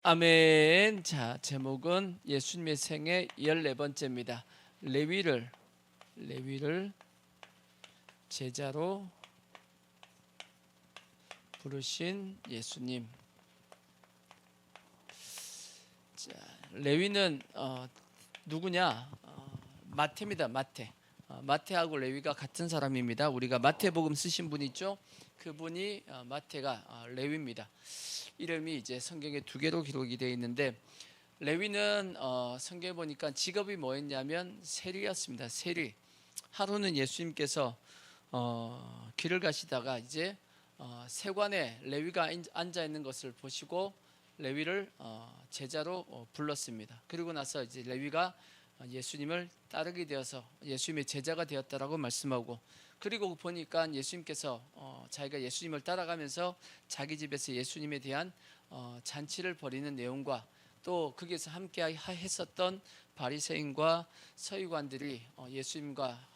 아멘. 자, 제목은 예수님의 생애 14번째입니다. 레위를 제자로 부르신 예수님. 자, 레위는 누구냐? 마태입니다. 마태. 마태하고 레위가 같은 사람입니다. 우리가 마태복음 쓰신 분 있죠? 그분이 마태가 레위입니다. 이름이 이제 성경에 두 개로 기록이 되어 있는데, 레위는 성경에 보니까 직업이 뭐였냐면 세리였습니다. 세리. 하루는 예수님께서 길을 가시다가 이제 세관에 레위가 앉아 있는 것을 보시고 레위를 제자로 불렀습니다. 그리고 나서 이제 레위가 예수님을 따르게 되어서 예수님의 제자가 되었다라고 말씀하고, 그리고 보니까 예수님께서 자기가 예수님을 따라가면서 자기 집에서 예수님에 대한 잔치를 벌이는 내용과 또 거기에서 함께 했었던 바리새인과 서기관들이 예수님과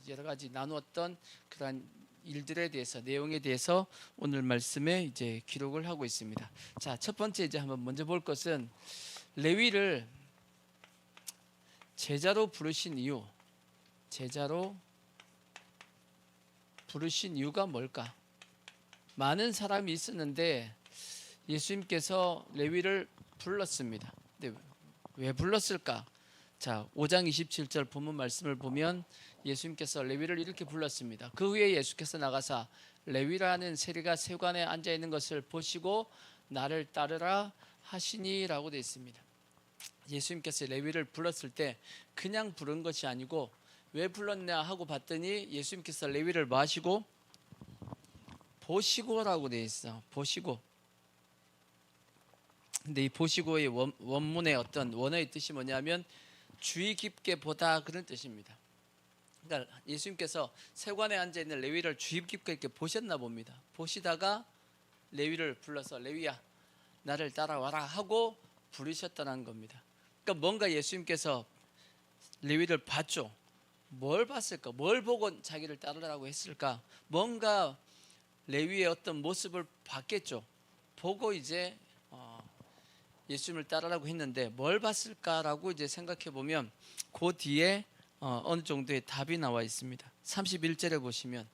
여러 가지 나누었던 그러한 일들에 대해서, 내용에 대해서 오늘 말씀에 이제 기록을 하고 있습니다. 자, 첫 번째 이제 한번 먼저 볼 것은 레위를 제자로 부르신 이유. 제자로 부르신 이유가 뭘까? 많은 사람이 있었는데 예수님께서 레위를 불렀습니다. 근데 왜 불렀을까? 자, 5장 27절 본문 말씀을 보면 예수님께서 레위를 이렇게 불렀습니다. 그 후에 예수께서 나가사 레위라는 세리가 세관에 앉아 있는 것을 보시고 나를 따르라 하시니라고 되어 있습니다. 예수님께서 레위를 불렀을 때 그냥 부른 것이 아니고 왜 불렀냐 하고 봤더니 예수님께서 레위를 뭐 하시고? 보시고라고 되어 있어. 보시고. 근데 이 보시고의 원문의 어떤 원어의 뜻이 뭐냐면 주의 깊게 보다, 그런 뜻입니다. 그러니까 예수님께서 세관에 앉아 있는 레위를 주의 깊게 이렇게 보셨나 봅니다. 보시다가 레위를 불러서 레위야 나를 따라와라 하고 부르셨다는 겁니다. 그러니까 뭔가 예수님께서 레위를 봤죠. 뭘 봤을까? 뭘 보고 자기를 따르라고 했을까? 뭔가 레위의 어떤 모습을 봤겠죠. 보고 이제 예수님을 따르라고 했는데 뭘 봤을까라고 이제 생각해 보면 그 뒤에 어느 정도의 답이 나와 있습니다. 31절에 보시면,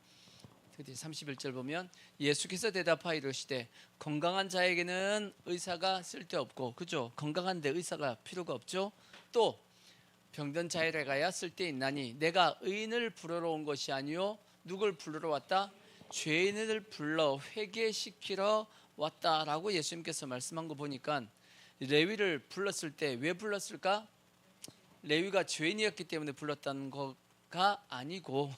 31절 보면 예수께서 대답하여 이르시되 건강한 자에게는 의사가 쓸데없고, 그죠? 건강한데 의사가 필요가 없죠. 또 병든 자에게 가야 쓸데있나니 내가 의인을 부르러 온 것이 아니요 누굴 부르러 왔다? 죄인을 불러 회개시키러 왔다라고 예수님께서 말씀한 거 보니까 레위를 불렀을 때 왜 불렀을까? 레위가 죄인이었기 때문에 불렀다는 거가 아니고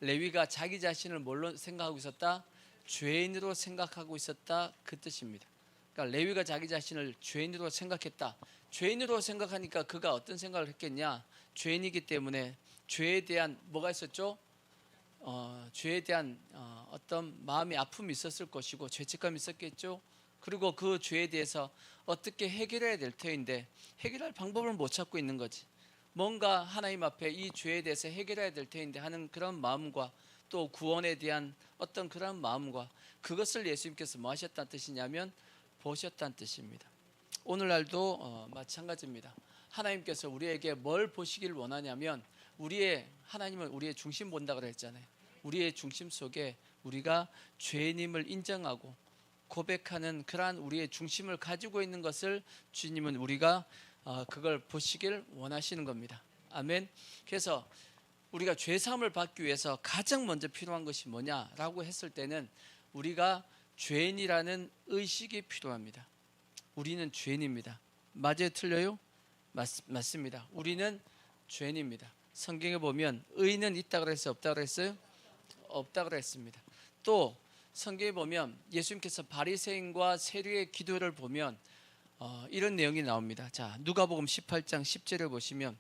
레위가 자기 자신을 뭘로 생각하고 있었다? 죄인으로 생각하고 있었다, 그 뜻입니다. 그러니까 레위가 자기 자신을 죄인으로 생각했다. 죄인으로 생각하니까 그가 어떤 생각을 했겠냐? 죄인이기 때문에 죄에 대한 뭐가 있었죠? 죄에 대한 어떤 마음의 아픔이 있었을 것이고 죄책감이 있었겠죠. 그리고 그 죄에 대해서 어떻게 해결해야 될 터인데 해결할 방법을 못 찾고 있는 거지. 뭔가 하나님 앞에 이 죄에 대해서 해결해야 될 터인데 하는 그런 마음과 또 구원에 대한 어떤 그런 마음과 그것을 예수님께서 뭐 하셨다는 뜻이냐면 보셨다는 뜻입니다. 오늘날도 마찬가지입니다. 하나님께서 우리에게 뭘 보시길 원하냐면 하나님은 우리의 중심 본다고 그랬잖아요. 우리의 중심 속에 우리가 죄인임을 인정하고 고백하는 그러한 우리의 중심을 가지고 있는 것을 주님은 우리가 그걸 보시길 원하시는 겁니다. 아멘. 그래서 우리가 죄사함을 받기 위해서 가장 먼저 필요한 것이 뭐냐라고 했을 때는 우리가 죄인이라는 의식이 필요합니다. 우리는 죄인입니다. 맞아요? 틀려요? 맞습니다. 우리는 죄인입니다. 성경에 보면 의인은 있다고 그랬어요? 없다고 그랬어요? 없다고 그랬습니다. 또 성경에 보면 예수님께서 바리새인과 세리의 기도를 보면 이런 내용이 나옵니다. 자, 누가복음 18장 10절에 보시면,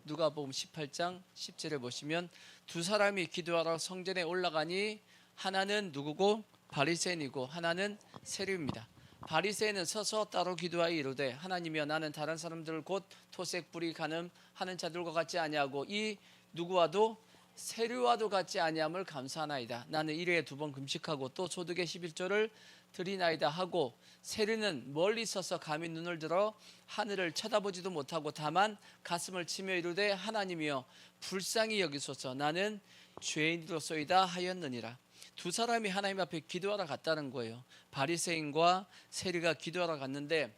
누가복음 18장 10절에 보시면 두 사람이 기도하러 성전에 올라가니 하나는 누구고? 바리새인이고 하나는 세리입니다. 바리새인은 서서 따로 기도하여 이르되 하나님이여 나는 다른 사람들을 곧 토색 불이 가늠하는 자들과 같지 아니하고 이 누구와도 세리와도 같지 아니함을 감사하나이다. 나는 일회에 2번 금식하고 또 소득의 11조를 드리나이다 하고, 세리는 멀리 서서 감히 눈을 들어 하늘을 쳐다보지도 못하고 다만 가슴을 치며 이르되 하나님이여 불쌍히 여기소서, 나는 죄인으로소이다 하였느니라. 두 사람이 하나님 앞에 기도하러 갔다는 거예요. 바리새인과 세리가 기도하러 갔는데,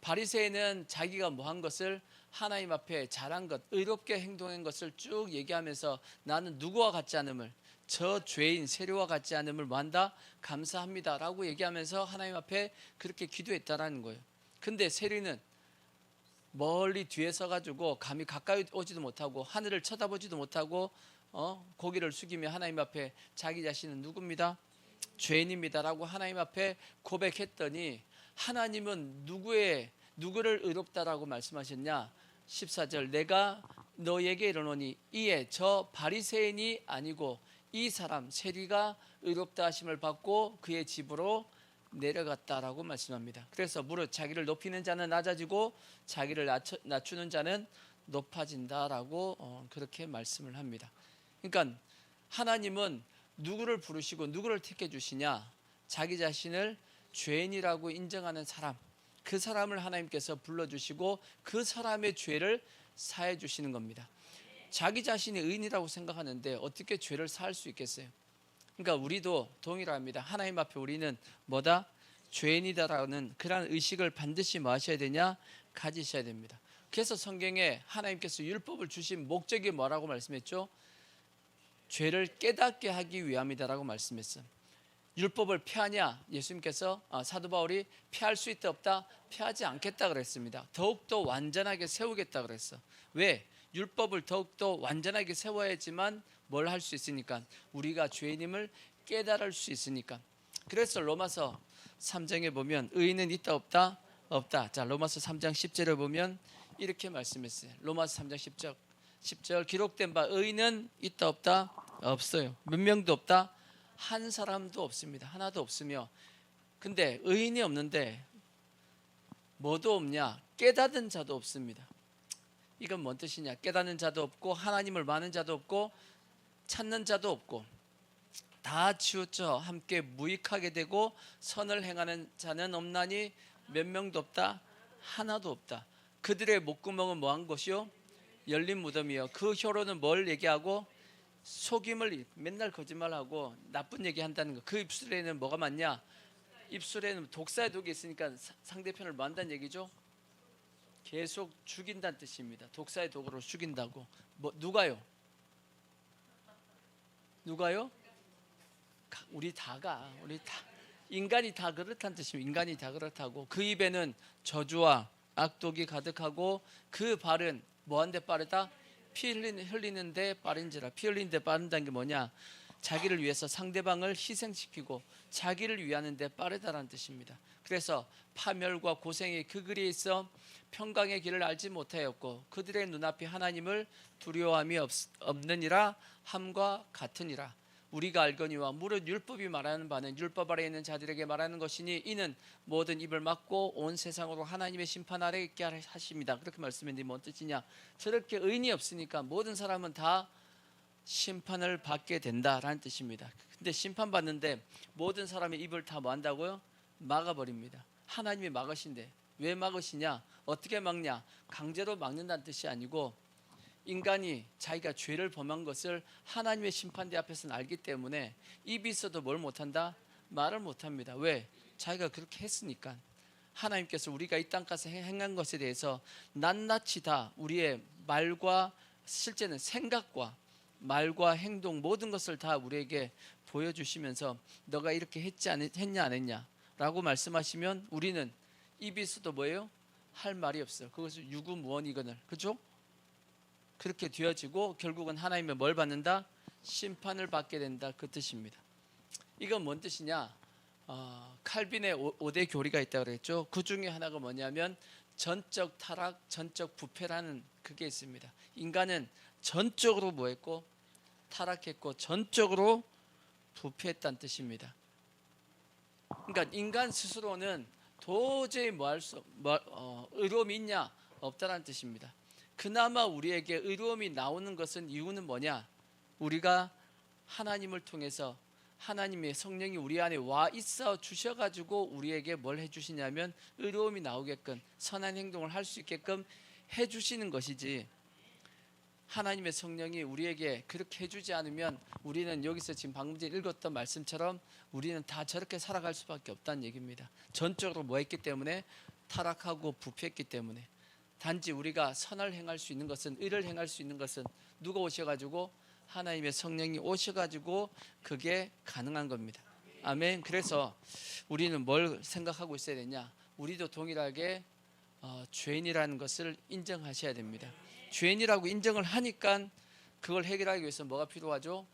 바리새인은 자기가 뭐한 것을 하나님 앞에 잘한 것, 의롭게 행동한 것을 쭉 얘기하면서 나는 누구와 같지 않음을, 저 죄인 세리와 같지 않음을 뭐한다? 감사합니다라고 얘기하면서 하나님 앞에 그렇게 기도했다라는 거예요. 근데 세리는 멀리 뒤에 서가지고 감히 가까이 오지도 못하고 하늘을 쳐다보지도 못하고 고개를 숙이며 하나님 앞에 자기 자신은 누굽니다? 죄인입니다라고 하나님 앞에 고백했더니, 하나님은 누구를 의롭다라고 말씀하셨냐? 14절, 내가 너에게 이르노니 이에 저 바리새인이 아니고 이 사람 세리가 의롭다 하심을 받고 그의 집으로 내려갔다라고 말씀합니다. 그래서 무릇 자기를 높이는 자는 낮아지고 자기를 낮추는 자는 높아진다라고 그렇게 말씀을 합니다. 그러니까 하나님은 누구를 부르시고 누구를 택해 주시냐? 자기 자신을 죄인이라고 인정하는 사람, 그 사람을 하나님께서 불러주시고 그 사람의 죄를 사해 주시는 겁니다. 자기 자신이 의인이라고 생각하는데 어떻게 죄를 사할 수 있겠어요? 그러니까 우리도 동일합니다. 하나님 앞에 우리는 뭐다? 죄인이다라는 그런 의식을 반드시 뭐 하셔야 되냐? 가지셔야 됩니다. 그래서 성경에 하나님께서 율법을 주신 목적이 뭐라고 말씀했죠? 죄를 깨닫게 하기 위함이다라고 말씀했어요. 율법을 폐하냐? 예수님께서 사도 바울이 폐할 수 있다 없다? 폐하지 않겠다 그랬습니다. 더욱더 완전하게 세우겠다 그랬어. 왜? 율법을 더욱더 완전하게 세워야지만 뭘 할 수 있으니까, 우리가 죄인임을 깨달을 수 있으니까. 그래서 로마서 3장에 보면 의인은 있다 없다? 없다. 자, 로마서 3장 10절에 보면 이렇게 말씀했어요. 로마서 3장 10절 기록된 바 의인은 있다 없다? 없어요. 몇 명도 없다? 한 사람도 없습니다. 하나도 없으며, 근데 의인이 없는데 뭐도 없냐? 깨닫는 자도 없습니다. 이건 뭔 뜻이냐? 깨닫는 자도 없고 하나님을 아는 자도 없고 찾는 자도 없고 다 치우쳐 함께 무익하게 되고 선을 행하는 자는 없나니 몇 명도 없다? 하나도 없다. 그들의 목구멍은 뭐한 것이요? 열린 무덤이요. 그 혀로는 뭘 얘기하고? 속임을, 맨날 거짓말하고 나쁜 얘기한다는 거. 그 입술에는 뭐가 많냐? 입술에는 독사의 독이 있으니까 상대편을 뭐 한다는 얘기죠? 계속 죽인다는 뜻입니다. 독사의 독으로 죽인다고. 누가요? 우리 다 인간이 다 그렇다는 뜻입니다. 인간이 다 그렇다고. 그 입에는 저주와 악독이 가득하고 그 발은 뭐한데 빠르다? 피 흘리는데 빠른지라. 피 흘리는데 빠른다는 게 뭐냐? 자기를 위해서 상대방을 희생시키고 자기를 위하는데 빠르다라는 뜻입니다. 그래서 파멸과 고생의 그 길에 있어 평강의 길을 알지 못하였고 그들의 눈앞에 하나님을 두려워함이 없느니라 함과 같으니라. 우리가 알거니와 무릇 율법이 말하는 바는 율법 아래에 있는 자들에게 말하는 것이니 이는 모든 입을 막고 온 세상으로 하나님의 심판 아래에 있게 하십니다. 그렇게 말씀했는데 뭔 뜻이냐? 저렇게 의인이 없으니까 모든 사람은 다 심판을 받게 된다라는 뜻입니다. 근데 심판받는데 모든 사람의 입을 다 뭐 한다고요? 막아버립니다. 하나님이 막으신데 왜 막으시냐? 어떻게 막냐? 강제로 막는다는 뜻이 아니고 인간이 자기가 죄를 범한 것을 하나님의 심판대 앞에서는 알기 때문에 입이 있어도 뭘 못한다? 말을 못합니다. 왜? 자기가 그렇게 했으니까. 하나님께서 우리가 이 땅가서 행한 것에 대해서 낱낱이 다 우리의 말과 실제는 생각과 말과 행동 모든 것을 다 우리에게 보여주시면서 너가 이렇게 했냐 안 했냐 라고 말씀하시면 우리는 입이 있어도 뭐예요? 할 말이 없어요. 그것을 유구무원이거늘. 그죠? 그렇게 되어지고 결국은 하나님의 뭘 받는다? 심판을 받게 된다. 그 뜻입니다. 이건 뭔 뜻이냐? 칼빈의 5대 교리가 있다고 그랬죠. 그 중에 하나가 뭐냐면 전적 타락, 전적 부패라는 그게 있습니다. 인간은 전적으로 뭐했고? 타락했고 전적으로 부패했다는 뜻입니다. 그러니까 인간 스스로는 도저히 의로움이 있냐? 없다는 뜻입니다. 그나마 우리에게 의로움이 나오는 것은 이유는 뭐냐? 우리가 하나님을 통해서 하나님의 성령이 우리 안에 와 있어 주셔가지고 우리에게 뭘 해주시냐면 의로움이 나오게끔 선한 행동을 할 수 있게끔 해주시는 것이지, 하나님의 성령이 우리에게 그렇게 해주지 않으면 우리는 여기서 지금 방금 전에 읽었던 말씀처럼 우리는 다 저렇게 살아갈 수밖에 없다는 얘기입니다. 전적으로 뭐 했기 때문에? 타락하고 부패했기 때문에. 단지 우리가 선을 행할 수 있는 것은, 의를 행할 수 있는 것은 누가 오셔가지고? 하나님의 성령이 오셔가지고 그게 가능한 겁니다. 아멘. 그래서 우리는 뭘 생각하고 있어야 되냐? 우리도 동일하게 죄인이라는 것을 인정하셔야 됩니다. 죄인이라고 인정을 하니까 그걸 해결하기 위해서 뭐가 필요하죠?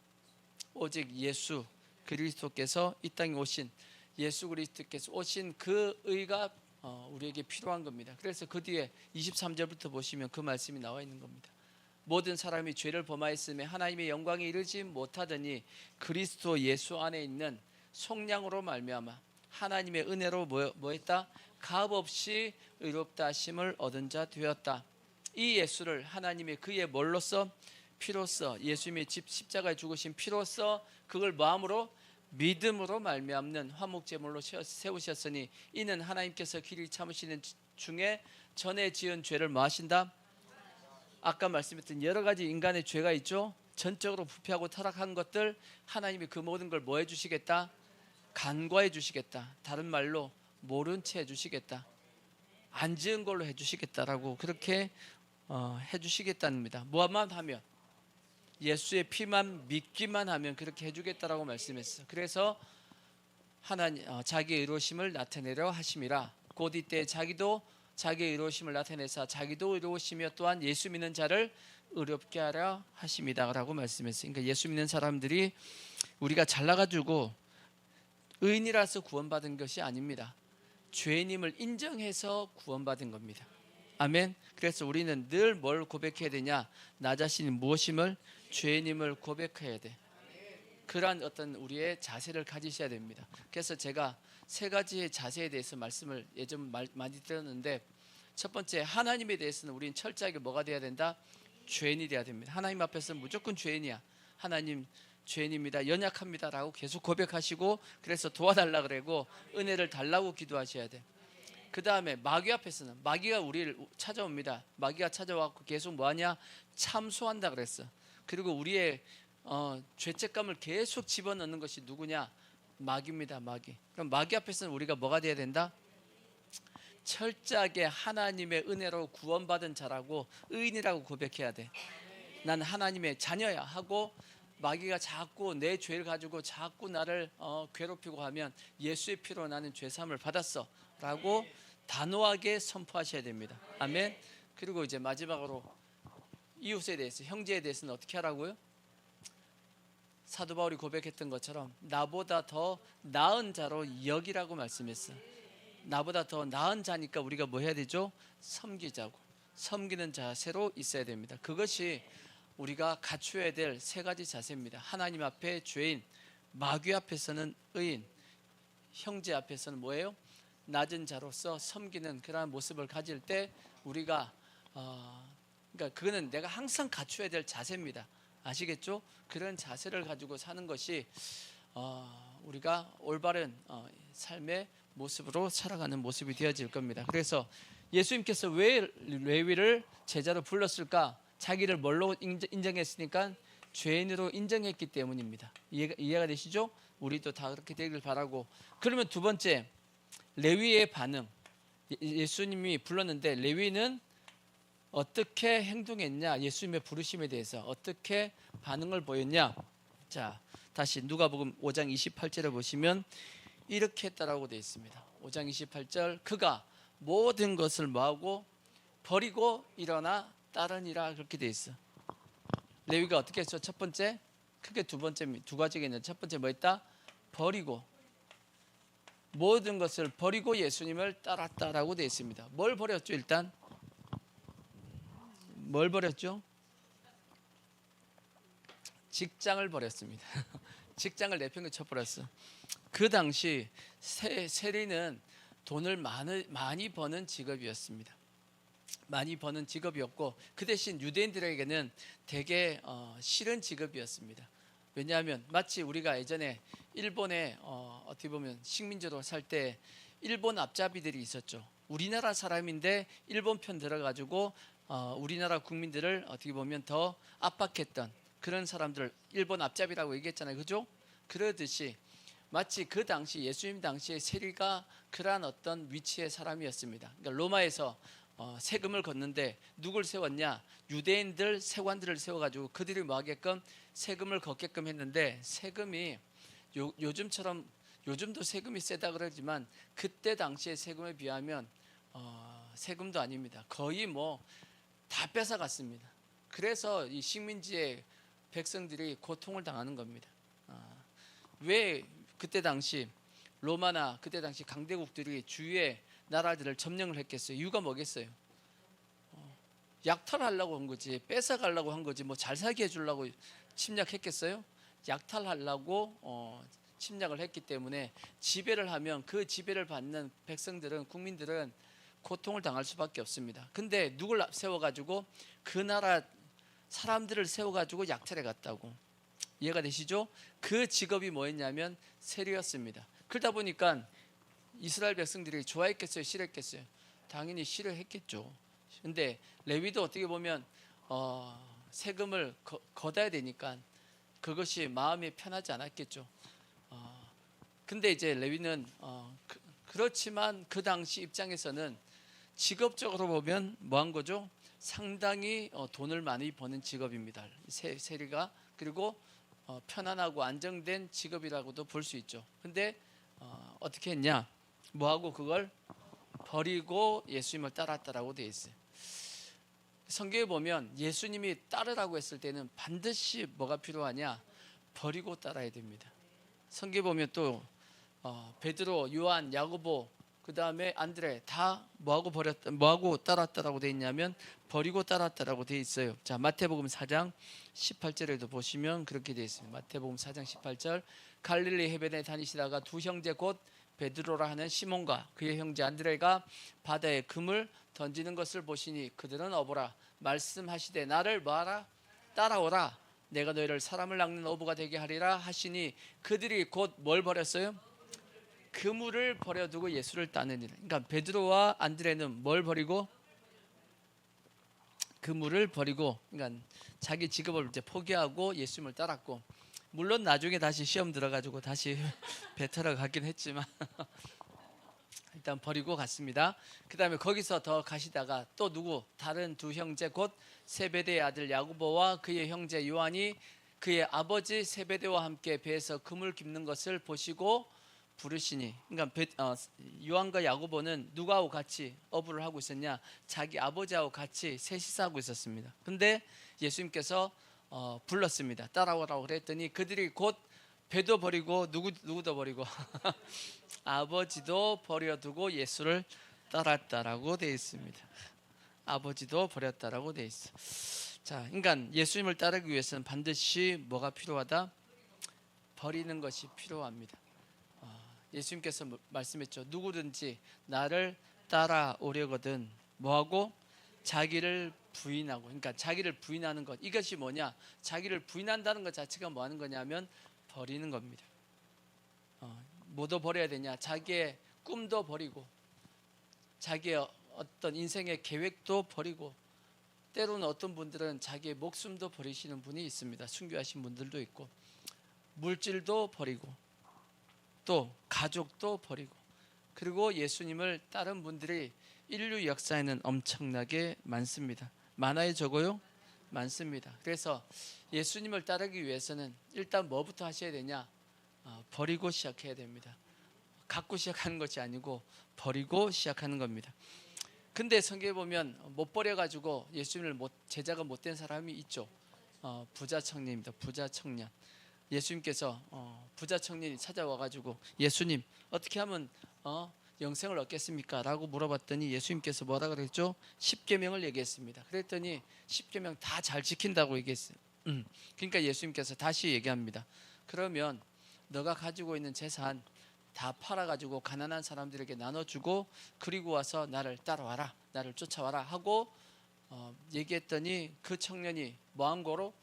오직 예수 그리스도께서 이 땅에 오신, 예수 그리스도께서 오신 그 의가 우리에게 필요한 겁니다. 그래서 그 뒤에 23절부터 보시면 그 말씀이 나와 있는 겁니다. 모든 사람이 죄를 범하였음에 하나님의 영광에 이르지 못하더니 그리스도 예수 안에 있는 속량으로 말미암아 하나님의 은혜로 뭐했다? 값없이 의롭다 하심을 얻은 자 되었다. 이 예수를 하나님의 그의 뭘로써? 피로써, 예수님의 십자가에 죽으신 피로써 그걸 마음으로 믿음으로 말미암는 화목제물로 세우셨으니 이는 하나님께서 길이 참으시는 중에 전에 지은 죄를 뭐 하신다? 아까 말씀했던 여러 가지 인간의 죄가 있죠. 전적으로 부패하고 타락한 것들 하나님이 그 모든 걸 뭐 해주시겠다? 간과해 주시겠다. 다른 말로 모른 채 해주시겠다. 안 지은 걸로 해주시겠다라고 그렇게 해주시겠답니다. 뭐만 하면? 예수의 피만 믿기만 하면 그렇게 해주겠다라고 말씀했어요. 그래서 하나님 자기의 의로우심을 나타내려 하심이라. 곧 이때 자기도 자기의 의로우심을 나타내사 자기도 의로우시며 또한 예수 믿는 자를 의롭게 하려 하심이다 라고 말씀했어요. 그러니까 예수 믿는 사람들이 우리가 잘나가지고 의인이라서 구원받은 것이 아닙니다. 죄인임을 인정해서 구원받은 겁니다. 아멘. 그래서 우리는 늘 뭘 고백해야 되냐? 나 자신이 무엇임을? 죄인임을 고백해야 돼. 그러한 어떤 우리의 자세를 가지셔야 됩니다. 그래서 제가 세 가지의 자세에 대해서 말씀을 예전 많이 드렸는데, 첫 번째, 하나님에 대해서는 우리는 철저하게 뭐가 돼야 된다? 죄인이 돼야 됩니다. 하나님 앞에서는 무조건 죄인이야. 하나님 죄인입니다, 연약합니다 라고 계속 고백하시고, 그래서 도와달라 그러고 은혜를 달라고 기도하셔야 돼. 그 다음에 마귀 앞에서는, 마귀가 우리를 찾아옵니다. 마귀가 찾아와서 계속 뭐하냐? 참소한다 그랬어. 그리고 우리의 죄책감을 계속 집어넣는 것이 누구냐? 마귀입니다. 마귀. 그럼 마귀 앞에서는 우리가 뭐가 돼야 된다? 철저하게 하나님의 은혜로 구원받은 자라고, 의인이라고 고백해야 돼. 난 하나님의 자녀야 하고, 마귀가 자꾸 내 죄를 가지고 자꾸 나를 괴롭히고 하면 예수의 피로 나는 죄사함을 받았어 라고 단호하게 선포하셔야 됩니다. 아멘. 그리고 이제 마지막으로 이웃에 대해서, 형제에 대해서는 어떻게 하라고요? 사도 바울이 고백했던 것처럼 나보다 더 나은 자로 여기라고 말씀했어요. 나보다 더 나은 자니까 우리가 뭐 해야 되죠? 섬기자고, 섬기는 자세로 있어야 됩니다. 그것이 우리가 갖추어야 될 세 가지 자세입니다. 하나님 앞에 죄인, 마귀 앞에서는 의인, 형제 앞에서는 뭐예요? 낮은 자로서 섬기는 그러한 모습을 가질 때 우리가 그러니까 그거는 내가 항상 갖춰야 될 자세입니다. 아시겠죠? 그런 자세를 가지고 사는 것이 우리가 올바른 삶의 모습으로 살아가는 모습이 되어질 겁니다. 그래서 예수님께서 왜 레위를 제자로 불렀을까? 자기를 뭘로 인정했으니까? 죄인으로 인정했기 때문입니다. 이해가 되시죠? 우리도 다 그렇게 되길 바라고. 그러면 두 번째, 레위의 반응. 예수님이 불렀는데 레위는 어떻게 행동했냐? 예수님의 부르심에 대해서 어떻게 반응을 보였냐? 자, 다시 누가복음 5장 28절을 보시면 이렇게 했다라고 되어 있습니다. 5장 28절, 그가 모든 것을 뭐하고? 버리고 일어나 따르니라, 그렇게 되어 있어. 레위가 어떻게 했어? 첫 번째, 크게 두 가지가 있는데, 첫 번째 뭐 했다? 버리고, 모든 것을 버리고 예수님을 따랐다라고 되어 있습니다. 뭘 버렸죠? 일단 뭘 버렸죠? 직장을 버렸습니다. 직장을 내팽개쳐버렸어. 그 당시 세리는 돈을 많이 버는 직업이었습니다. 많이 버는 직업이었고 그 대신 유대인들에게는 되게 싫은 직업이었습니다. 왜냐하면 마치 우리가 예전에 일본에 어떻게 보면 식민지로 살 때 일본 앞잡이들이 있었죠. 우리나라 사람인데 일본 편 들어가지고 우리나라 국민들을 어떻게 보면 더 압박했던 그런 사람들 일본 앞잡이라고 얘기했잖아요. 그죠? 그러듯이 마치 그 당시 예수님 당시에 세리가 그러한 어떤 위치의 사람이었습니다. 그러니까 로마에서 세금을 걷는데 누굴 세웠냐? 유대인들 세관들을 세워가지고 그들이 뭐 하게끔 세금을 걷게끔 했는데 세금이 요즘처럼 요즘도 세금이 세다 그러지만 그때 당시의 세금에 비하면 세금도 아닙니다. 거의 뭐 다 뺏어갔습니다. 그래서 이 식민지의 백성들이 고통을 당하는 겁니다. 왜 그때 당시 로마나 그때 당시 강대국들이 주위의 나라들을 점령을 했겠어요? 이유가 뭐겠어요? 약탈하려고 한 거지, 뺏어가려고 한 거지, 뭐 잘 살게 해주려고 침략했겠어요? 약탈하려고 침략을 했기 때문에 지배를 하면 그 지배를 받는 백성들은 국민들은 고통을 당할 수밖에 없습니다. 근데 누굴 세워가지고 그 나라 사람들을 세워가지고 약탈해 갔다고. 이해가 되시죠? 그 직업이 뭐였냐면 세리였습니다. 그러다 보니까 이스라엘 백성들이 좋아했겠어요? 싫어했겠어요? 당연히 싫어했겠죠. 근데 레위도 어떻게 보면 세금을 걷어야 되니까 그것이 마음이 편하지 않았겠죠. 근데 이제 레위는 그렇지만 그 당시 입장에서는 직업적으로 보면 뭐 한 거죠? 상당히 돈을 많이 버는 직업입니다. 세리가. 그리고 편안하고 안정된 직업이라고도 볼 수 있죠. 근데 어떻게 했냐? 뭐하고 그걸 버리고 예수님을 따랐다라고 되어 있어요. 성경에 보면 예수님이 따르라고 했을 때는 반드시 뭐가 필요하냐? 버리고 따라야 됩니다. 성경에 보면 또 베드로, 요한, 야고보, 그 다음에 안드레 다 뭐하고 따랐다라고 되어 있냐면 버리고 따랐다라고 되어 있어요. 자, 마태복음 4장 18절에도 보시면 그렇게 되어 있습니다. 마태복음 4장 18절 갈릴리 해변에 다니시다가 두 형제 곧 베드로라 하는 시몬과 그의 형제 안드레가 바다에 금을 던지는 것을 보시니 그들은 어부라 말씀하시되 나를 뭐하라? 따라오라 내가 너희를 사람을 낚는 어부가 되게 하리라 하시니 그들이 곧 뭘 버렸어요? 그물을 버려두고 예수를 따르니라. 그러니까 베드로와 안드레는 뭘 버리고? 그물을 버리고, 그러니까 자기 직업을 이제 포기하고 예수님을 따랐고, 물론 나중에 다시 시험 들어가지고 다시 배터러 가긴 했지만 일단 버리고 갔습니다. 그 다음에 거기서 더 가시다가 또 누구? 다른 두 형제 곧 세베대의 아들 야고보와 그의 형제 요한이 그의 아버지 세베대와 함께 배에서 그물 깁는 것을 보시고 부르시니, 그러니까 요한과 야고보는 누구하고 같이 어부를 하고 있었냐? 자기 아버지하고 같이 셋이서 하고 있었습니다. 근데 예수님께서 불렀습니다. 따라오라고 그랬더니 그들이 곧 배도 버리고 누구도 버리고 아버지도 버려두고 예수를 따랐다라고 되어 있습니다. 아버지도 버렸다라고 되어 있어. 자, 그러니까 예수님을 따르기 위해서는 반드시 뭐가 필요하다? 버리는 것이 필요합니다. 예수님께서 말씀했죠. 누구든지 나를 따라오려거든 뭐하고? 자기를 부인하고. 그러니까 자기를 부인하는 것. 이것이 뭐냐? 자기를 부인한다는 것 자체가 뭐 하는 거냐면 버리는 겁니다. 뭐도 버려야 되냐? 자기의 꿈도 버리고 자기의 어떤 인생의 계획도 버리고 때로는 어떤 분들은 자기의 목숨도 버리시는 분이 있습니다. 순교하신 분들도 있고 물질도 버리고 또 가족도 버리고 그리고 예수님을 따른 분들이 인류 역사에는 엄청나게 많습니다. 많아요, 적어요? 많습니다. 그래서 예수님을 따르기 위해서는 일단 뭐부터 하셔야 되냐? 버리고 시작해야 됩니다. 갖고 시작하는 것이 아니고 버리고 시작하는 겁니다. 근데 성경에 보면 못 버려가지고 예수님을 제자가 못된 사람이 있죠. 부자 청년입니다. 부자 청년. 예수님께서 부자 청년이 찾아와가지고 예수님 어떻게 하면 영생을 얻겠습니까? 라고 물어봤더니 예수님께서 뭐라 그랬죠? 10계명을 얘기했습니다. 그랬더니 10계명 다 잘 지킨다고 얘기했어요. 그러니까 예수님께서 다시 얘기합니다. 그러면 너가 가지고 있는 재산 다 팔아가지고 가난한 사람들에게 나눠주고 그리고 와서 나를 따라와라, 나를 쫓아와라 하고 얘기했더니 그 청년이 뭐한 거로?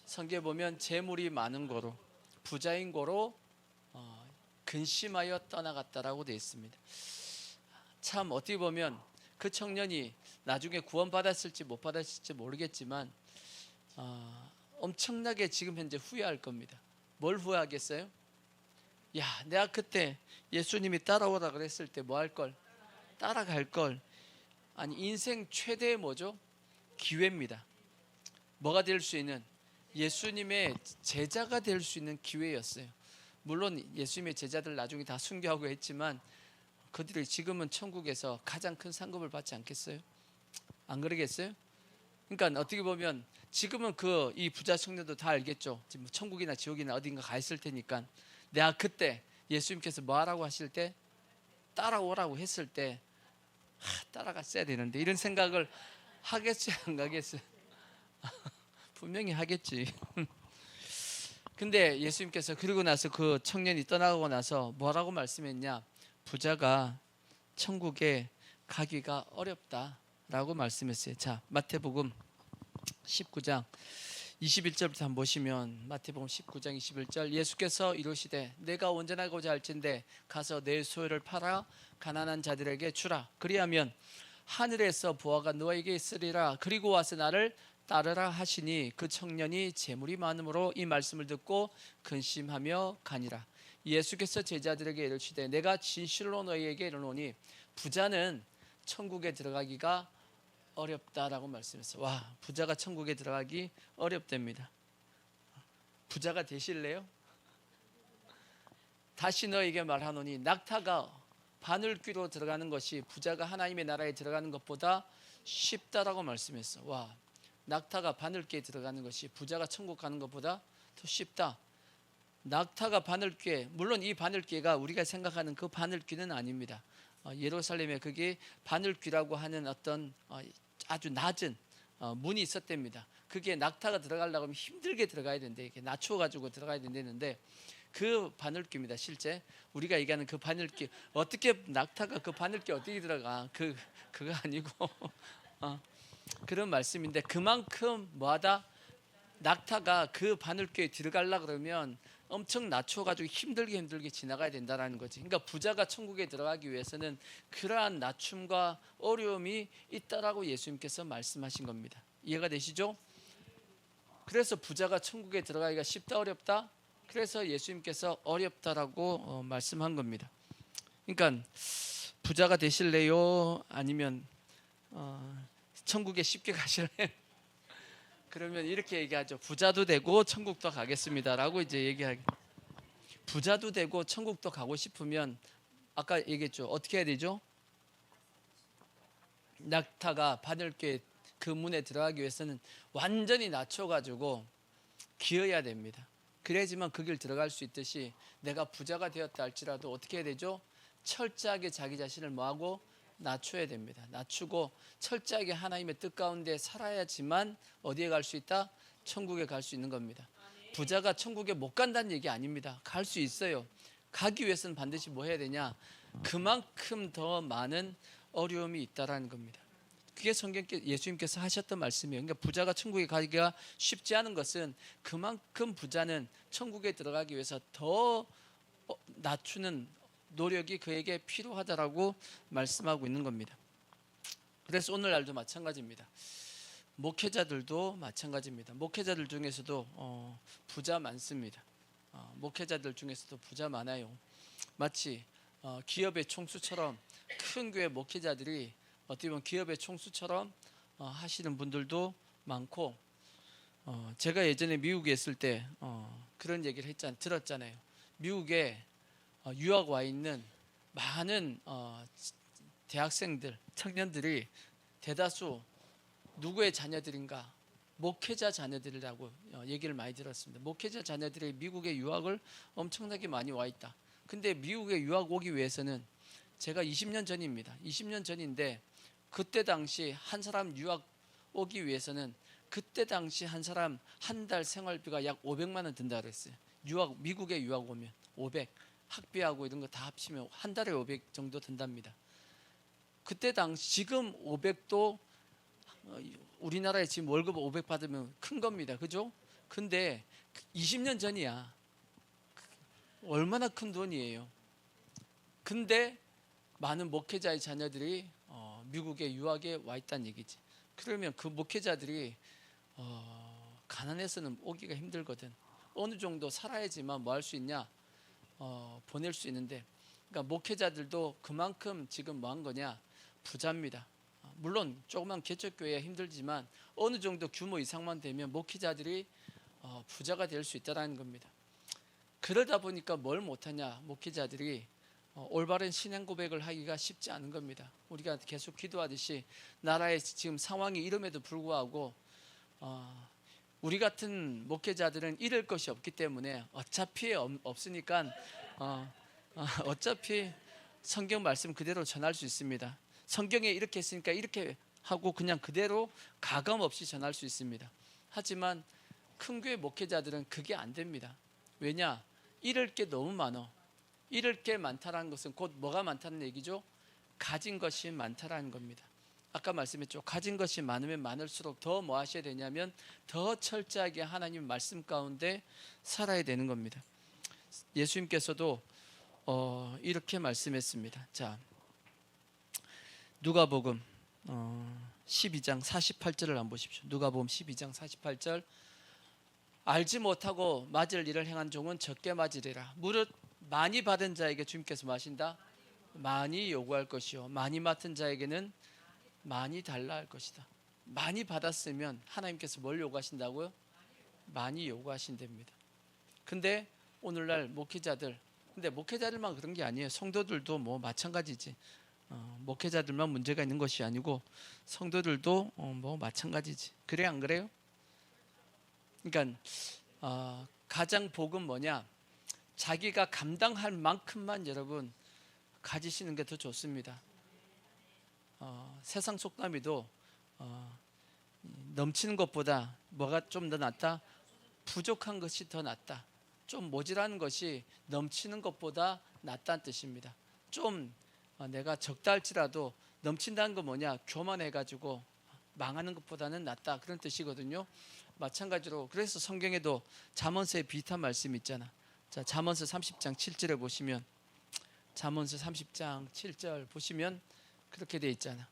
성경에 보면 재물이 많은 거로, 부자인 거로 근심하여 떠나갔다라고 되어 있습니다. 참 어떻게 보면 그 청년이 나중에 구원받았을지 못 받았을지 모르겠지만 엄청나게 지금 현재 후회할 겁니다. 뭘 후회하겠어요? 야, 내가 그때 예수님이 따라오라 그랬을 때 뭐 할 걸? 따라갈 걸. 아니, 인생 최대의 뭐죠? 기회입니다. 뭐가 될 수 있는? 예수님의 제자가 될 수 있는 기회였어요. 물론 예수님의 제자들 나중에 다 순교하고 했지만 그들이 지금은 천국에서 가장 큰 상급을 받지 않겠어요? 안 그러겠어요? 그러니까 어떻게 보면 지금은 이 부자 청년도 다 알겠죠. 지금 천국이나 지옥이나 어딘가 가 있을 테니까 내가 그때 예수님께서 뭐 하라고 하실 때 따라오라고 했을 때 따라갔어야 되는데 이런 생각을 하겠지 안 가겠어요? 분명히 하겠지. 근데 예수님께서 그리고 나서 그 청년이 떠나고 나서 뭐라고 말씀했냐? 부자가 천국에 가기가 어렵다라고 말씀했어요. 자, 마태복음 19장 21절부터 한번 보시면 마태복음 19장 21절 예수께서 이르시되 내가 온전하고자 할진대 가서 내 소유를 팔아 가난한 자들에게 주라. 그리하면 하늘에서 보화가 너에게 있으리라. 그리고 와서 나를 따르라 하시니 그 청년이 재물이 많음으로 이 말씀을 듣고 근심하며 가니라. 예수께서 제자들에게 이르시되 내가 진실로 너희에게 이르노니 부자는 천국에 들어가기가 어렵다라고 말씀했어요. 와, 부자가 천국에 들어가기 어렵답니다. 부자가 되실래요? 다시 너에게 말하노니 낙타가 바늘귀로 들어가는 것이 부자가 하나님의 나라에 들어가는 것보다 쉽다라고 말씀했어. 와, 낙타가 바늘귀에 들어가는 것이 부자가 천국 가는 것보다 더 쉽다. 낙타가 바늘귀에, 물론 이 바늘귀가 우리가 생각하는 그 바늘귀는 아닙니다. 예루살렘에 그게 바늘귀라고 하는 어떤 아주 낮은 문이 있었답니다. 그게 낙타가 들어가려고 하면 힘들게 들어가야 된대. 이렇게 낮춰가지고 들어가야 된다는데 그 바늘귀입니다. 실제 우리가 얘기하는 그 바늘귀, 어떻게 낙타가 그 바늘귀 어떻게 들어가? 그거 아니고 그런 말씀인데 그만큼 뭐하다? 낙타가 그 바늘귀에 들어가려고 그러면 엄청 낮춰가지고 힘들게 지나가야 된다는 거지. 그러니까 부자가 천국에 들어가기 위해서는 그러한 낮춤과 어려움이 있다라고 예수님께서 말씀하신 겁니다. 이해가 되시죠? 그래서 부자가 천국에 들어가기가 쉽다 어렵다? 그래서 예수님께서 어렵다라고 말씀한 겁니다. 그러니까 부자가 되실래요? 아니면 천국에 쉽게 가실래요? 그러면 이렇게 얘기하죠. 부자도 되고 천국도 가겠습니다라고 이제 얘기하기. 부자도 되고 천국도 가고 싶으면 아까 얘기했죠. 어떻게 해야 되죠? 낙타가 바늘귀 그 문에 들어가기 위해서는 완전히 낮춰가지고 기어야 됩니다. 그래야지만 그 길 들어갈 수 있듯이 내가 부자가 되었다 할지라도 어떻게 해야 되죠? 철저하게 자기 자신을 뭐하고 낮춰야 됩니다. 낮추고 철저하게 하나님의 뜻 가운데 살아야지만 어디에 갈 수 있다? 천국에 갈 수 있는 겁니다. 부자가 천국에 못 간다는 얘기 아닙니다. 갈 수 있어요. 가기 위해서는 반드시 뭐 해야 되냐? 그만큼 더 많은 어려움이 있다라는 겁니다. 그게 예수님께서 하셨던 말씀이에요. 그러니까 부자가 천국에 가기가 쉽지 않은 것은 그만큼 부자는 천국에 들어가기 위해서 더 낮추는 노력이 그에게 필요하다라고 말씀하고 있는 겁니다. 그래서 오늘날도 마찬가지입니다. 목회자들도 마찬가지입니다. 목회자들 중에서도 부자 많습니다. 목회자들 중에서도 부자 많아요. 마치 기업의 총수처럼 큰 교회 목회자들이 어떻게 보면 기업의 총수처럼 하시는 분들도 많고 제가 예전에 미국에 있을 때 그런 얘기를 들었잖아요. 미국에 유학 와 있는 많은 대학생들, 청년들이 대다수 누구의 자녀들인가? 목회자 자녀들이라고 얘기를 많이 들었습니다. 목회자 자녀들이 미국에 유학을 엄청나게 많이 와 있다. 근데 미국에 유학 오기 위해서는 제가 20년 전입니다. 20년 전인데 그때 당시 한 사람 유학 오기 위해서는 그때 당시 한 사람 한 달 생활비가 약 500만 원 든다 그랬어요. 미국에 유학 오면 500. 학비하고 이런 거 다 합치면 한 달에 500 정도 든답니다. 그때 당시 지금 500도 우리나라에 지금 월급 500 받으면 큰 겁니다. 그죠? 근데 20년 전이야. 얼마나 큰 돈이에요. 근데 많은 목회자의 자녀들이 미국에 유학에 와 있다는 얘기지. 그러면 그 목회자들이 가난해서는 오기가 힘들거든. 어느 정도 살아야지만 뭐 할 수 있냐? 보낼 수 있는데, 그러니까 목회자들도 그만큼 지금 뭐 한 거냐? 부자입니다. 물론 조그만 개척교회야 힘들지만 어느 정도 규모 이상만 되면 목회자들이 부자가 될 수 있다는 겁니다. 그러다 보니까 뭘 못하냐? 목회자들이 올바른 신앙 고백을 하기가 쉽지 않은 겁니다. 우리가 계속 기도하듯이 나라의 지금 상황이 이름에도 불구하고 우리 같은 목회자들은 잃을 것이 없기 때문에 어차피 없으니까 어차피 성경 말씀 그대로 전할 수 있습니다. 성경에 이렇게 했으니까 이렇게 하고 그냥 그대로 가감 없이 전할 수 있습니다. 하지만 큰 교회 목회자들은 그게 안 됩니다. 왜냐? 잃을 게 너무 많아. 잃을 게 많다라는 것은 곧 뭐가 많다는 얘기죠? 가진 것이 많다라는 겁니다. 아까 말씀했죠. 가진 것이 많으면 많을수록 더 뭐 하셔야 되냐면 더 철저하게 하나님 말씀 가운데 살아야 되는 겁니다. 예수님께서도 이렇게 말씀했습니다. 자, 누가복음 12장 48절을 한번 보십시오. 누가복음 12장 48절. 알지 못하고 맞을 일을 행한 종은 적게 맞으리라. 무릇 많이 받은 자에게 주님께서 마신다. 많이 요구할 것이요 많이 맡은 자에게는 많이 달라 할 것이다. 많이 받았으면 하나님께서 뭘 요구하신다고요? 많이 요구하신답니다. 근데 오늘날 목회자들, 근데 목회자들만 그런 게 아니에요. 성도들도 뭐 마찬가지지. 목회자들만 문제가 있는 것이 아니고 성도들도 뭐 마찬가지지. 그래 안 그래요? 그러니까 가장 복은 뭐냐? 자기가 감당할 만큼만 여러분 가지시는 게 더 좋습니다. 세상 속담이도 넘치는 것보다 뭐가 좀 더 낫다? 부족한 것이 더 낫다. 좀 모자라는 것이 넘치는 것보다 낫다는 뜻입니다. 좀 내가 적다 할지라도 넘친다는 건 뭐냐? 교만해가지고 망하는 것보다는 낫다, 그런 뜻이거든요. 마찬가지로 그래서 성경에도 잠언서에 비슷한 말씀이 있잖아. 자, 잠언서 30장 7절에 보시면, 잠언서 30장 7절 보시면 그렇게 돼 있잖아.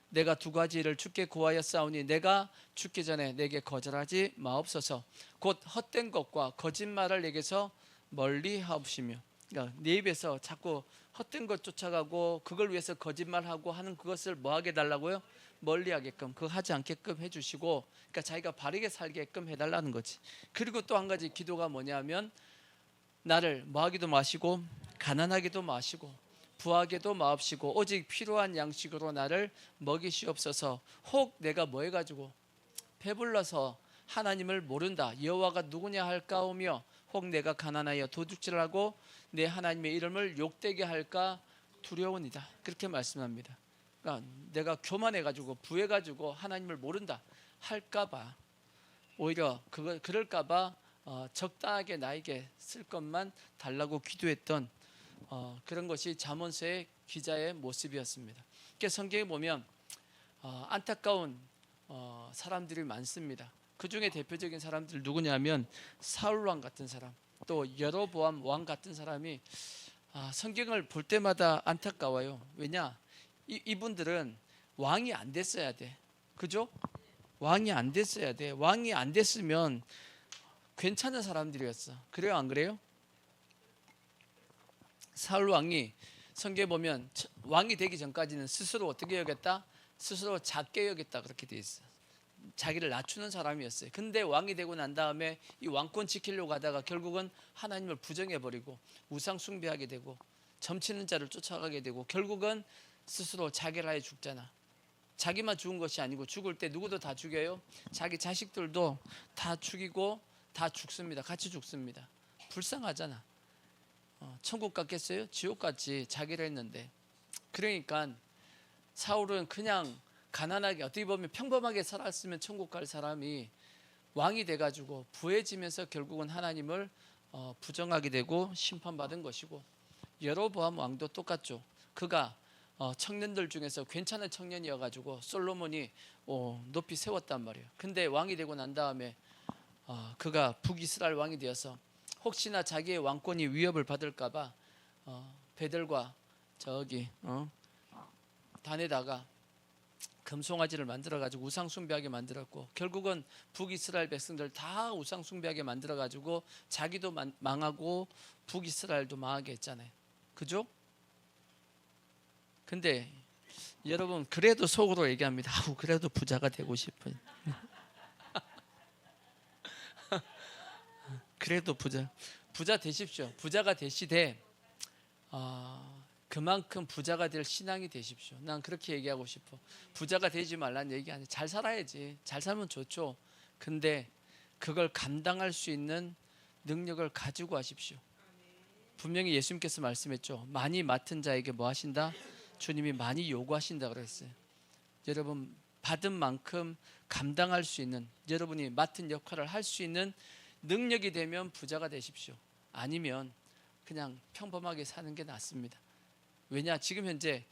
내가 두 가지를 주께 구하여 싸우니 내가 죽기 전에 내게 거절하지 마옵소서. 곧 헛된 것과 거짓말을 내게서 멀리 하옵시며. 그러니까 내 입에서 자꾸 헛된 것 쫓아가고 그걸 위해서 거짓말하고 하는 그것을 뭐 하게 달라고요? 멀리하게끔, 그거 하지 않게끔 해주시고, 그러니까 자기가 바르게 살게끔 해달라는 거지. 그리고 또 한 가지 기도가 뭐냐면 나를 뭐하기도 마시고 가난하게도 마시고 부하게도 마옵시고 오직 필요한 양식으로 나를 먹이시옵소서. 혹 내가 뭐 해가지고 배불러서 하나님을 모른다, 여호와가 누구냐 할까오며 혹 내가 가난하여 도둑질하고 내 하나님의 이름을 욕되게 할까 두려우니이다. 그렇게 말씀합니다. 그러니까 내가 교만해가지고 부해가지고 하나님을 모른다 할까봐, 오히려 그럴까봐 적당하게 나에게 쓸 것만 달라고 기도했던 그런 것이 잠언서의 기자의 모습이었습니다. 그러니까 성경에 보면 안타까운 사람들이 많습니다. 그 중에 대표적인 사람들 누구냐면 사울 왕 같은 사람, 또 여로보암 왕 같은 사람이 성경을 볼 때마다 안타까워요. 왜냐? 이분들은 왕이 안 됐어야 돼. 그죠? 왕이 안 됐어야 돼. 왕이 안 됐으면 괜찮은 사람들이었어. 그래요, 안 그래요? 사울 왕이 성경에 보면 왕이 되기 전까지는 스스로 어떻게 여겼다? 스스로 작게 여겼다, 그렇게 돼 있어. 자기를 낮추는 사람이었어요. 근데 왕이 되고 난 다음에 이 왕권 지키려고 하다가 결국은 하나님을 부정해버리고 우상 숭배하게 되고 점치는 자를 쫓아가게 되고 결국은 스스로 자결하여 죽잖아. 자기만 죽은 것이 아니고 죽을 때 누구도 다 죽여요. 자기 자식들도 다 죽이고 다 죽습니다. 같이 죽습니다. 불쌍하잖아. 천국 갔겠어요? 지옥 갔지. 자기를 했는데. 그러니까 사울은 그냥 가난하게, 어떻게 보면 평범하게 살았으면 천국 갈 사람이 왕이 돼가지고 부해지면서 결국은 하나님을 부정하게 되고 심판받은 것이고, 여로보암 왕도 똑같죠. 그가 청년들 중에서 괜찮은 청년이어가지고 솔로몬이 높이 세웠단 말이에요. 근데 왕이 되고 난 다음에 그가 북이스라엘 왕이 되어서 혹시나 자기의 왕권이 위협을 받을까봐 베들과 저기 단에다가 금송아지를 만들어가지고 우상 숭배하게 만들었고, 결국은 북이스라엘 백성들 다 우상 숭배하게 만들어가지고 자기도 망하고 북이스라엘도 망하게 했잖아요. 그죠? 근데 여러분, 그래도 속으로 얘기합니다. 그래도 부자가 되고 싶어요. 그래도 부자 되십시오. 부자가 되시되 그만큼 부자가 될 신앙이 되십시오. 난 그렇게 얘기하고 싶어. 부자가 되지 말라는 얘기 아니에요. 잘 살아야지. 잘 살면 좋죠. 근데 그걸 감당할 수 있는 능력을 가지고 하십시오. 분명히 예수님께서 말씀했죠. 많이 맡은 자에게 뭐 하신다? 주님이 많이 요구하신다 그랬어요. 여러분, 받은 만큼 감당할 수 있는, 여러분이 맡은 역할을 할 수 있는 능력이 되면 부자가 되십시오. 아니면 그냥 평범하게 사는 게 낫습니다. 왜냐, 지금 현재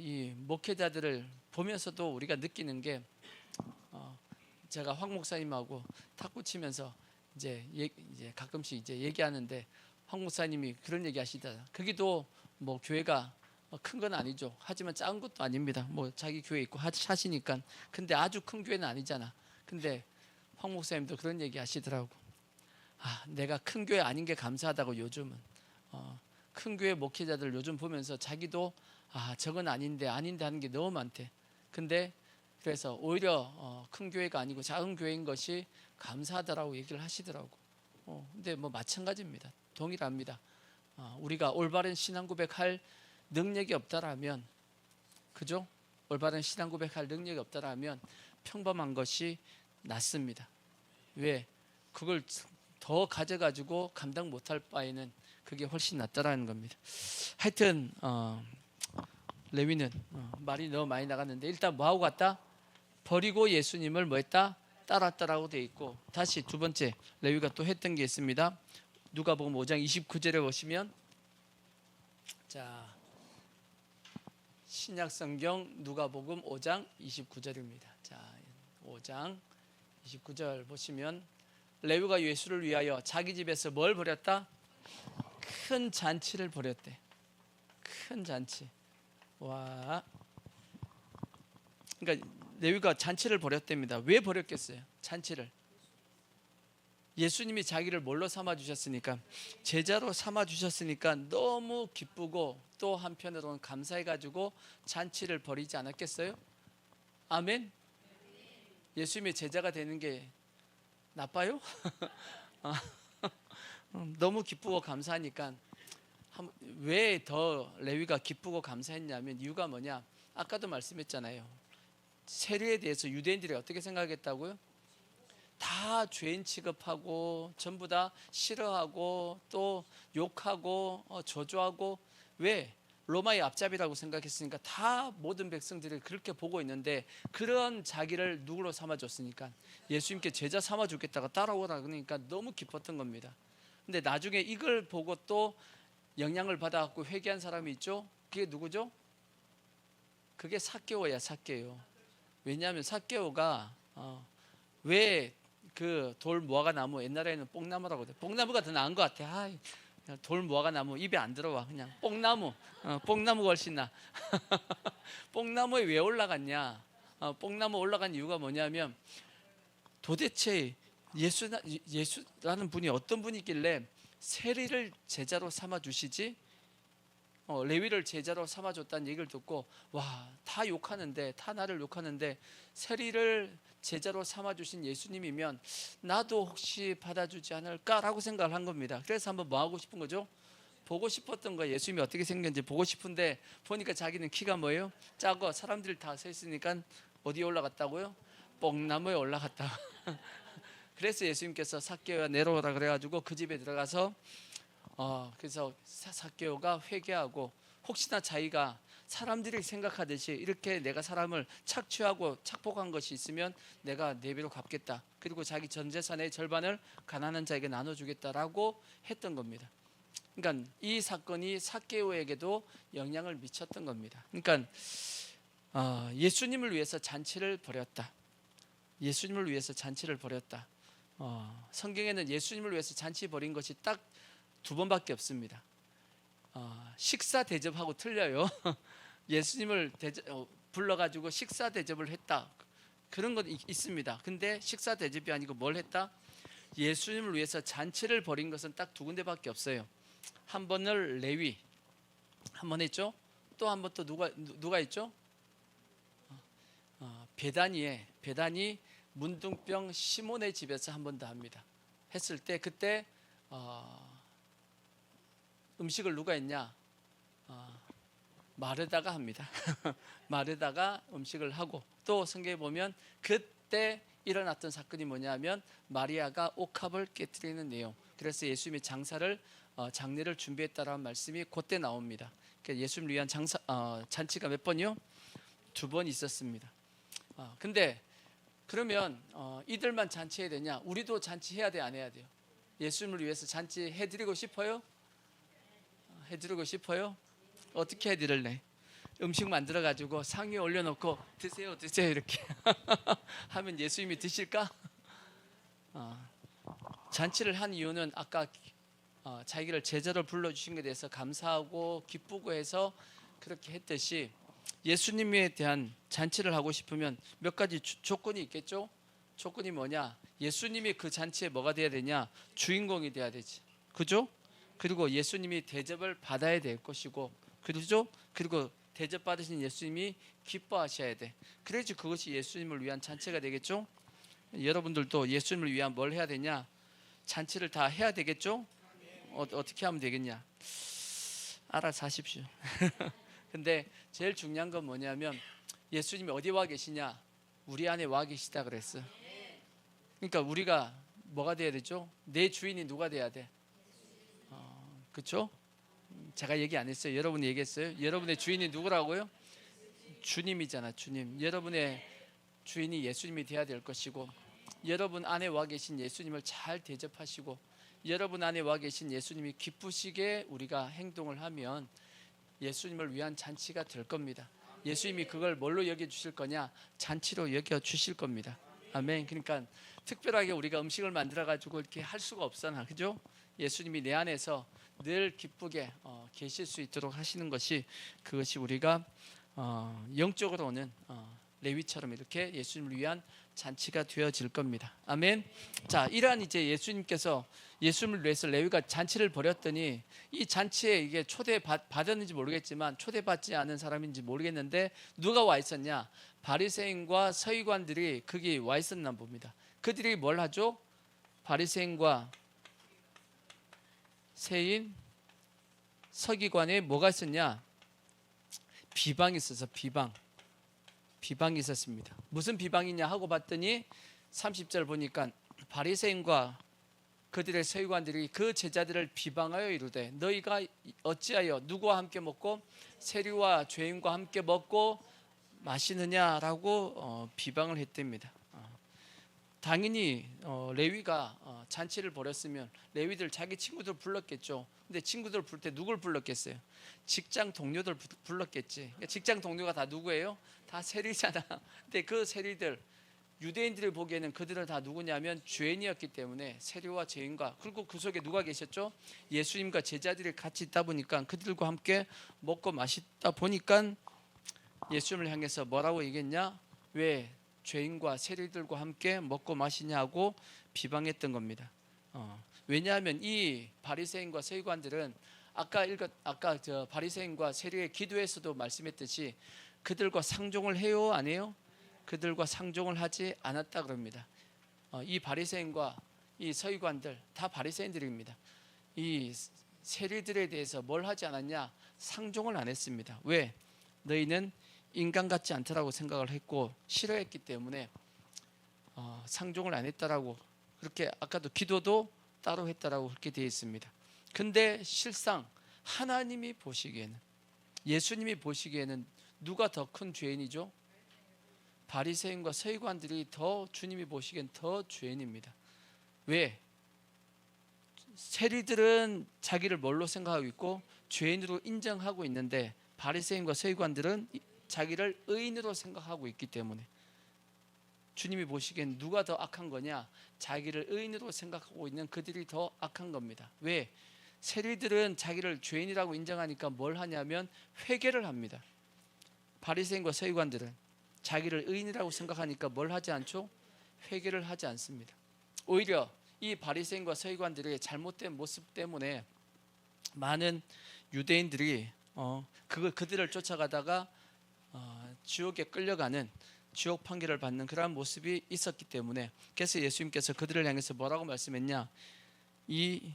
이 목회자들을 보면서도 우리가 느끼는 게, 제가 황 목사님하고 탁구 치면서 이제 가끔씩 이제 얘기하는데, 황 목사님이 그런 얘기 하시다. 거기도 뭐 교회가 큰 건 아니죠. 하지만 작은 것도 아닙니다. 뭐 자기 교회 있고 하시니까. 근데 아주 큰 교회는 아니잖아. 근데 황 목사님도 그런 얘기 하시더라고. 내가 큰 교회 아닌 게 감사하다고. 요즘은 큰 교회 목회자들 요즘 보면서 자기도 저건 아닌데 하는 게 너무 많대. 근데 그래서 오히려 큰 교회가 아니고 작은 교회인 것이 감사하다라고 얘기를 하시더라고. 근데 뭐 마찬가지입니다. 동일합니다. 우리가 올바른 신앙 고백할 능력이 없다라면, 그죠? 올바른 신앙 고백할 능력이 없다라면 평범한 것이 낫습니다. 왜? 그걸 더 가져가지고 감당 못할 바에는 그게 훨씬 낫다라는 겁니다. 하여튼 레위는 말이 너무 많이 나갔는데, 일단 뭐하고 갔다? 버리고 예수님을 뭐 했다? 따랐다라고 되어 있고, 다시 두 번째 레위가 또 했던 게 있습니다. 누가복음 5장 29절에 보시면, 자, 신약성경 누가복음 5장 29절입니다. 자, 5장 29절 보시면, 레위가 예수를 위하여 자기 집에서 뭘 벌였다? 큰 잔치를 벌였대. 큰 잔치. 와. 그러니까 레위가 잔치를 벌였답니다. 왜 벌였겠어요? 잔치를. 예수님이 자기를 뭘로 삼아 주셨으니까, 제자로 삼아 주셨으니까 너무 기쁘고, 또 한편으로는 감사해 가지고 잔치를 벌이지 않았겠어요? 아멘. 예수님의 제자가 되는 게 나빠요? 너무 기쁘고 감사하니까. 왜 더 레위가 기쁘고 감사했냐면, 이유가 뭐냐? 아까도 말씀했잖아요. 세례에 대해서 유대인들이 어떻게 생각했다고요? 다 죄인 취급하고 전부 다 싫어하고 또 욕하고 저주하고. 왜? 로마의 앞잡이라고 생각했으니까. 다 모든 백성들이 그렇게 보고 있는데, 그런 자기를 누구로 삼아줬으니까, 예수님께 제자 삼아주겠다가 따라오라 그러니까 너무 기뻤던 겁니다. 근데 나중에 이걸 보고 또 영향을 받아갖고 회개한 사람이 있죠. 그게 누구죠? 그게 삭개오야, 삭개오. 왜냐하면 삭개오가 왜 그 돌 무화과 나무, 옛날에는 뽕나무라고 그래. 뽕나무가 더 나은 것 같아. 돌 무화과 나무 입에 안 들어와. 그냥 뽕나무. 뽕나무가 훨씬 나. 뽕나무에 왜 올라갔냐? 뽕나무 올라간 이유가 뭐냐면, 도대체 예수라는 분이 어떤 분이길래 세리를 제자로 삼아 주시지? 레위를 제자로 삼아줬다는 얘기를 듣고, 와, 다 욕하는데, 다 나를 욕하는데 세리를 제자로 삼아주신 예수님이면 나도 혹시 받아주지 않을까라고 생각을 한 겁니다. 그래서 한번 뭐 하고 싶은 거죠? 보고 싶었던 거예요. 예수님이 어떻게 생겼는지 보고 싶은데, 보니까 자기는 키가 뭐예요? 작고 사람들이 다 서 있으니까 어디에 올라갔다고요? 뽕나무에 올라갔다. 그래서 예수님께서 삭개오야 내려오라 그래가지고 그 집에 들어가서 그래서 삭개오가 회개하고, 혹시나 자기가 사람들이 생각하듯이 이렇게 내가 사람을 착취하고 착복한 것이 있으면 내가 네 배로 갚겠다. 그리고 자기 전 재산의 절반을 가난한 자에게 나눠주겠다라고 했던 겁니다. 그러니까 이 사건이 삭개오에게도 영향을 미쳤던 겁니다. 그러니까 예수님을 위해서 잔치를 벌였다. 예수님을 위해서 잔치를 벌였다. 성경에는 예수님을 위해서 잔치 벌인 것이 딱 2번밖에 없습니다. 식사 대접하고 틀려요. 예수님을 불러가지고 식사 대접을 했다. 그런 건 있습니다. 근데 식사 대접이 아니고 뭘 했다? 예수님을 위해서 잔치를 벌인 것은 딱 2군데밖에 없어요. 한 번을 레위 한 번 했죠. 또 한 번 또 누가 있죠? 베다니 문둥병 시몬의 집에서 한 번 더 합니다. 했을 때 그때 음식을 누가 했냐? 마르다가 합니다. 마르다가 음식을 하고, 또 성경에 보면 그때 일어났던 사건이 뭐냐면 마리아가 옥합을 깨뜨리는 내용. 그래서 예수님이 장례를 준비했다라는 말씀이 그때 나옵니다. 그러니까 예수님을 위한 잔치가 몇 번이요? 2번 있었습니다. 근데 그러면 이들만 잔치해야 되냐? 우리도 잔치해야 돼, 안 해야 돼요? 예수님을 위해서 잔치 해드리고 싶어요? 해드리고 싶어요? 어떻게 해드릴래? 음식 만들어 가지고 상 위에 올려놓고 드세요 이렇게 하면 예수님이 드실까? 잔치를 한 이유는 아까 자기를 제자로 불러주신 것에 대해서 감사하고 기쁘고 해서 그렇게 했듯이, 예수님에 대한 잔치를 하고 싶으면 몇 가지 조건이 있겠죠? 조건이 뭐냐? 예수님이 그 잔치에 뭐가 돼야 되냐? 주인공이 돼야 되지, 그죠? 그리고 예수님이 대접을 받아야 될 것이고, 그렇죠? 그리고 대접 받으신 예수님이 기뻐하셔야 돼. 그래야지 그것이 예수님을 위한 잔치가 되겠죠? 여러분들도 예수님을 위한 뭘 해야 되냐? 잔치를 다 해야 되겠죠? 어떻게 하면 되겠냐? 알아서 하십시오. 근데 제일 중요한 건 뭐냐면 예수님이 어디 와 계시냐? 우리 안에 와 계시다 그랬어. 그러니까 우리가 뭐가 돼야 되죠? 내 주인이 누가 돼야 돼? 그렇죠? 제가 얘기 안 했어요. 여러분이 얘기했어요. 여러분의 주인이 누구라고요? 주님이잖아, 주님. 여러분의 주인이 예수님이 돼야 될 것이고, 여러분 안에 와 계신 예수님을 잘 대접하시고, 여러분 안에 와 계신 예수님이 기쁘시게 우리가 행동을 하면 예수님을 위한 잔치가 될 겁니다. 예수님이 그걸 뭘로 여겨주실 거냐? 잔치로 여겨주실 겁니다. 아멘. 그러니까 특별하게 우리가 음식을 만들어 가지고 이렇게 할 수가 없잖아, 그죠? 예수님이 내 안에서 늘 기쁘게 계실 수 있도록 하시는 것이, 그것이 우리가 영적으로는 레위처럼 이렇게 예수님을 위한 잔치가 되어질 겁니다. 아멘. 자, 이러한 이제 예수님께서 예수님을 위해서 레위가 잔치를 벌였더니, 이 잔치에 이게 받았는지 모르겠지만 초대받지 않은 사람인지 모르겠는데 누가 와 있었냐? 바리새인과 서기관들이 거기 와 있었나 봅니다. 그들이 뭘 하죠? 바리새인과 세인 서기관에 뭐가 있었냐? 비방이 있어서 비방이 있었습니다. 무슨 비방이냐 하고 봤더니 30절 보니까 바리새인과 그들의 서기관들이 그 제자들을 비방하여 이르되 너희가 어찌하여 누구와 함께 먹고 세리와 죄인과 함께 먹고 마시느냐라고 비방을 했답니다. 당연히 레위가 잔치를 벌였으면 레위들 자기 친구들 불렀겠죠. 근데 친구들 부를 때 누굴 불렀겠어요? 직장 동료들 불렀겠지. 직장 동료가 다 누구예요? 다 세리잖아. 근데 그 세리들, 유대인들이 보기에는 그들은 다 누구냐면 죄인이었기 때문에 세리와 죄인과, 그리고 그 속에 누가 계셨죠? 예수님과 제자들이 같이 있다 보니까 그들과 함께 먹고 마시다 보니까 예수님을 향해서 뭐라고 얘기했냐? 왜 죄인과 세리들과 함께 먹고 마시냐고 비방했던 겁니다. 왜냐하면 이 바리새인과 서기관들은 아까 저 바리새인과 세리의 기도에서도 말씀했듯이 그들과 상종을 해요, 안 해요? 그들과 상종을 하지 않았다 그럽니다. 이 바리새인과 이 서기관들 다 바리새인들입니다. 이 세리들에 대해서 뭘 하지 않았냐? 상종을 안 했습니다. 왜? 너희는 인간 같지 않다라고 생각을 했고 싫어했기 때문에 상종을 안 했다라고, 그렇게 아까도 기도도 따로 했다라고 그렇게 되어 있습니다. 근데 실상 하나님이 보시기에는, 예수님이 보시기에는 누가 더 큰 죄인이죠? 바리새인과 서기관들이 더, 주님이 보시기엔 더 죄인입니다. 왜? 세리들은 자기를 뭘로 생각하고 있고 죄인으로 인정하고 있는데 바리새인과 서기관들은 자기를 의인으로 생각하고 있기 때문에 주님이 보시기엔 누가 더 악한 거냐? 자기를 의인으로 생각하고 있는 그들이 더 악한 겁니다. 왜? 세리들은 자기를 죄인이라고 인정하니까 뭘 하냐면 회개를 합니다. 바리새인과 서기관들은 자기를 의인이라고 생각하니까 뭘 하지 않죠? 회개를 하지 않습니다. 오히려 이 바리새인과 서기관들의 잘못된 모습 때문에 많은 유대인들이 그들을 쫓아가다가 지옥에 끌려가는 지옥 판결을 받는 그러한 모습이 있었기 때문에 그래서 예수님께서 그들을 향해서 뭐라고 말씀했냐? 이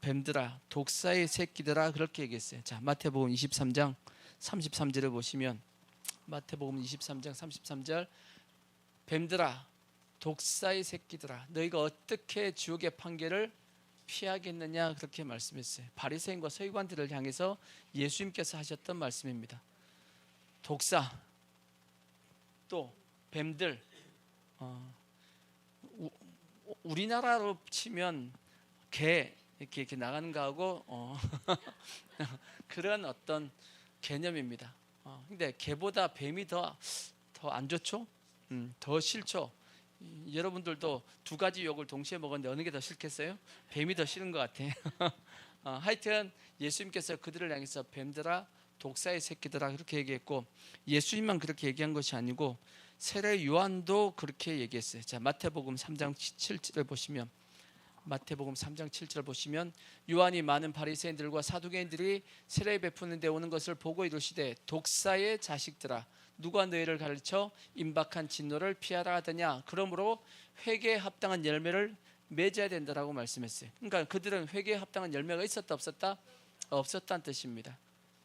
뱀들아, 독사의 새끼들아, 그렇게 얘기했어요. 자, 마태복음 23장 33절을 보시면 마태복음 23장 33절 뱀들아, 독사의 새끼들아, 너희가 어떻게 지옥의 판결을 피하겠느냐, 그렇게 말씀했어요. 바리새인과 서기관들을 향해서 예수님께서 하셨던 말씀입니다. 독사, 또 뱀들, 우리나라로 치면 개 이렇게 나가는 거하고 그런 어떤 개념입니다. 근데 개보다 뱀이 더 안 좋죠? 더 싫죠? 여러분들도 두 가지 욕을 동시에 먹었는데 어느 게 더 싫겠어요? 뱀이 더 싫은 것 같아. 하여튼 예수님께서 그들을 향해서 뱀들아, 독사의 새끼들아, 그렇게 얘기했고 예수님만 그렇게 얘기한 것이 아니고 세례 요한도 그렇게 얘기했어요. 자, 마태복음 3장 7절을 보시면 마태복음 3장 7절 보시면 요한이 많은 바리새인들과 사두개인들이 세례 베푸는 데 오는 것을 보고 이르시되 독사의 자식들아, 누가 너희를 가르쳐 임박한 진노를 피하라 하더냐? 그러므로 회개에 합당한 열매를 맺어야 된다라고 말씀했어요. 그러니까 그들은 회개에 합당한 열매가 있었다 없었다? 없었다는 뜻입니다.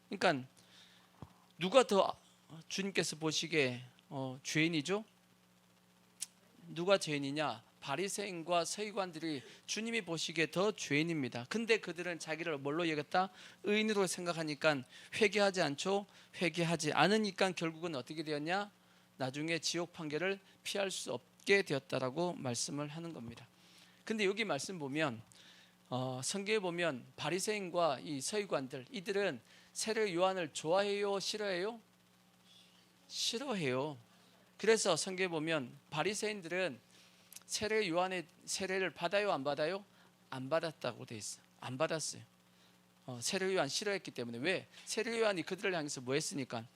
그러니까 누가 더 주님께서 보시기에 죄인이죠? 누가 죄인이냐? 바리새인과 서기관들이 주님이 보시기에 더 죄인입니다. 근데 그들은 자기를 뭘로 여겼다? 의인으로 생각하니까 회개하지 않죠? 회개하지 않으니까 결국은 어떻게 되었냐? 나중에 지옥 판결을 피할 수 없게 되었다라고 말씀을 하는 겁니다. 근데 여기 말씀 보면 성경에 보면 바리새인과 이 서기관들, 이들은 세례 요한을 좋아해요? 싫어해요? 싫어해요. 그래서 성경에 보면 바리새인들은 세례 요한의 세례를 받아요, 안 받아요? 안 받았다고 돼 있어. 안 받았어요. 세례 요한 싫어했기 때문에. 왜? 세례 요한이 그들을 향해서 뭐 했으니까,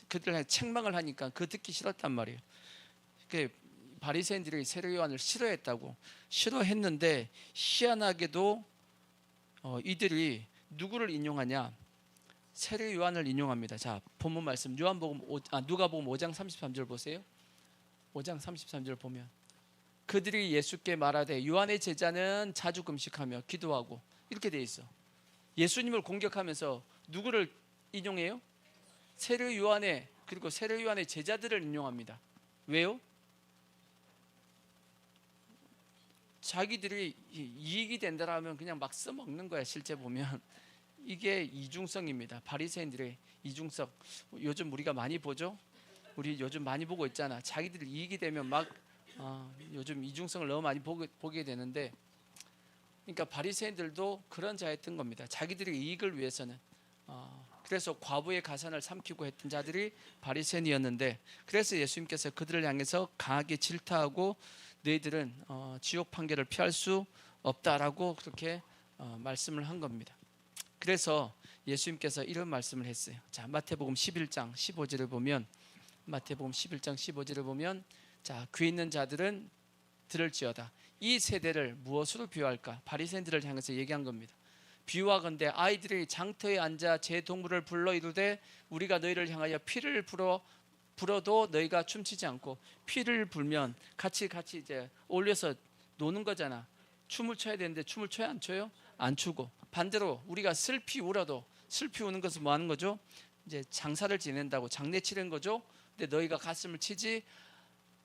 그들을 향해 책망을 하니까 그 듣기 싫었단 말이에요. 그 바리새인들이 세례 요한을 싫어했다고. 싫어했는데 희한하게도 이들이 누구를 인용하냐? 세례 요한을 인용합니다. 자, 본문 말씀 누가복음 5장 33절 보세요. 5장 33절 보면 그들이 예수께 말하되 요한의 제자는 자주 금식하며 기도하고, 이렇게 돼 있어. 예수님을 공격하면서 누구를 인용해요? 세례 요한의, 그리고 세례 요한의 제자들을 인용합니다. 왜요? 자기들이 이익이 된다라면 그냥 막 써먹는 거야. 실제 보면 이게 이중성입니다. 바리새인들의 이중성. 요즘 우리가 많이 보죠. 우리 요즘 많이 보고 있잖아. 자기들이 이익이 되면 막 요즘 이중성을 너무 많이 보게 되는데, 그러니까 바리새인들도 그런 자였던 겁니다. 자기들의 이익을 위해서는. 그래서 과부의 가산을 삼키고 했던 자들이 바리새인이었는데, 그래서 예수님께서 그들을 향해서 강하게 질타하고 너희들은 지옥 판결을 피할 수 없다라고 그렇게 말씀을 한 겁니다. 그래서 예수님께서 이런 말씀을 했어요. 자, 마태복음 11장 15절을 보면 마태복음 11장 15절을 보면 자, 귀 있는 자들은 들을지어다. 이 세대를 무엇으로 비유할까? 바리새인들을 향해서 얘기한 겁니다. 비유하건대 아이들이 장터에 앉아 제 동물을 불러 이르되 우리가 너희를 향하여 피를 불어도 너희가 춤추지 않고, 피를 불면 같이 이제 올려서 노는 거잖아. 춤을 춰야 되는데 춤을 춰요, 안 춰요? 안 추고, 반대로 우리가 슬피 울어도, 슬피 우는 것은 뭐 하는 거죠? 이제 장사를 지낸다고 장례 치는 거죠. 근데 너희가 가슴을 치지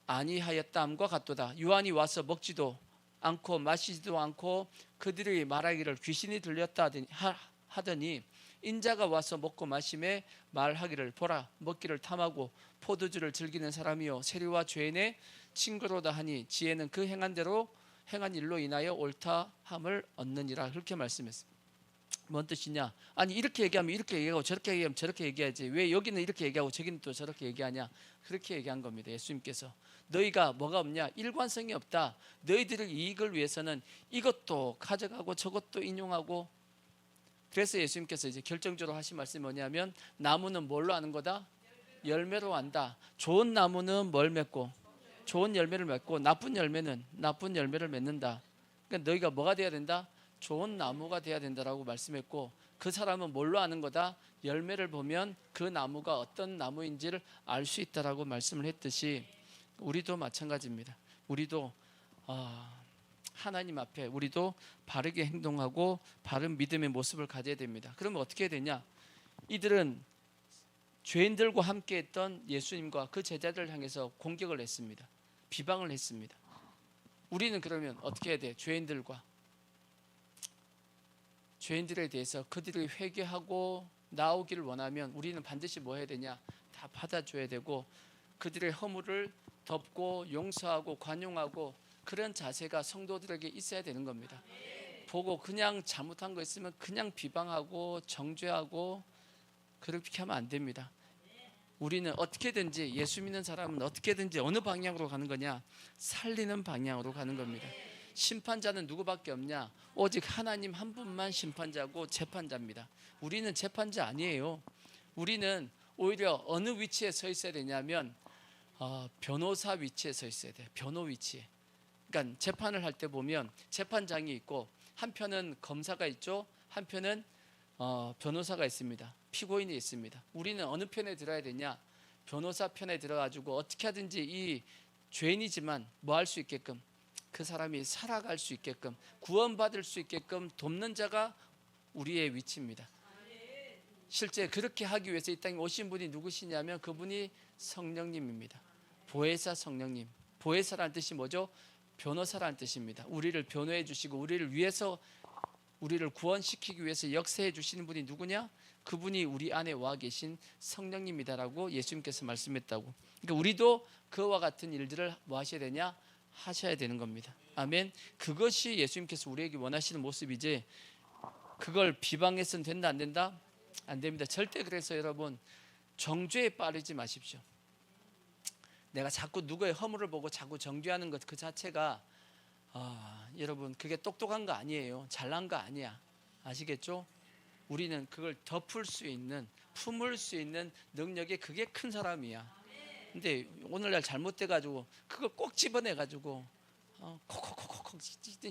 아니하였다함과 같도다. 요한이 와서 먹지도 않고 마시지도 않고 그들이 말하기를 귀신이 들렸다 하더니 인자가 와서 먹고 마심에 말하기를 보라, 먹기를 탐하고 포도주를 즐기는 사람이요 세리와 죄인의 친구로다 하니 지혜는 그 행한 대로 행한 일로 인하여 옳다함을 얻느니라. 그렇게 말씀했습니다. 뭔 뜻이냐? 아니 이렇게 얘기하면 이렇게 얘기하고 저렇게 얘기하면 저렇게 얘기하지 왜 여기는 이렇게 얘기하고 저기는 또 저렇게 얘기하냐? 그렇게 얘기한 겁니다. 예수님께서 너희가 뭐가 없냐? 일관성이 없다. 너희들의 이익을 위해서는 이것도 가져가고 저것도 인용하고. 그래서 예수님께서 이제 결정적으로 하신 말씀이 뭐냐면 나무는 뭘로 아는 거다? 열매로 안다. 좋은 나무는 뭘 맺고? 좋은 열매를 맺고 나쁜 열매는 나쁜 열매를 맺는다. 그러니까 너희가 뭐가 돼야 된다? 좋은 나무가 돼야 된다라고 말씀했고 그 사람은 뭘로 아는 거다? 열매를 보면 그 나무가 어떤 나무인지를 알 수 있다라고 말씀을 했듯이 우리도 마찬가지입니다. 우리도 하나님 앞에 우리도 바르게 행동하고 바른 믿음의 모습을 가져야 됩니다. 그러면 어떻게 해야 되냐? 이들은 죄인들과 함께 했던 예수님과 그 제자들을 향해서 공격을 했습니다. 비방을 했습니다. 우리는 그러면 어떻게 해야 돼? 죄인들에 대해서 그들이 회개하고 나오기를 원하면 우리는 반드시 뭐 해야 되냐? 다 받아줘야 되고 그들의 허물을 덮고 용서하고 관용하고 그런 자세가 성도들에게 있어야 되는 겁니다. 보고 그냥 잘못한 거 있으면 그냥 비방하고 정죄하고 그렇게 하면 안 됩니다. 우리는 어떻게든지 예수 믿는 사람은 어떻게든지 어느 방향으로 가는 거냐? 살리는 방향으로 가는 겁니다. 심판자는 누구밖에 없냐? 오직 하나님 한 분만 심판자고 재판자입니다. 우리는 재판자 아니에요. 우리는 오히려 어느 위치에 서 있어야 되냐면 변호사 위치에 서 있어야 돼요. 변호 위치에. 그러니까 재판을 할 때 보면 재판장이 있고 한편은 검사가 있죠. 한편은 변호사가 있습니다. 피고인이 있습니다. 우리는 어느 편에 들어야 되냐? 변호사 편에 들어가지고 어떻게 하든지 이 죄인이지만 뭐 할 수 있게끔 그 사람이 살아갈 수 있게끔 구원받을 수 있게끔 돕는 자가 우리의 위치입니다. 실제 그렇게 하기 위해서 이 땅에 오신 분이 누구시냐면 그분이 성령님입니다. 보혜사 성령님. 보혜사라는 뜻이 뭐죠? 변호사라는 뜻입니다. 우리를 변호해 주시고 우리를 위해서 우리를 구원시키기 위해서 역사해 주시는 분이 누구냐? 그분이 우리 안에 와 계신 성령님이다라고 예수님께서 말씀했다고. 그러니까 우리도 그와 같은 일들을 뭐 하셔야 되냐? 하셔야 되는 겁니다. 아멘. 그것이 예수님께서 우리에게 원하시는 모습이지 그걸 비방해서는 된다 안 된다? 안 됩니다. 절대. 그래서 여러분 정죄에 빠르지 마십시오. 내가 자꾸 누구의 허물을 보고 자꾸 정죄하는 것 그 자체가 여러분 그게 똑똑한 거 아니에요. 잘난 거 아니야. 아시겠죠? 우리는 그걸 덮을 수 있는 품을 수 있는 능력이 그게 큰 사람이야. 근데 오늘날 잘못돼가지고 그걸 꼭 집어내가지고 콕콕콕콕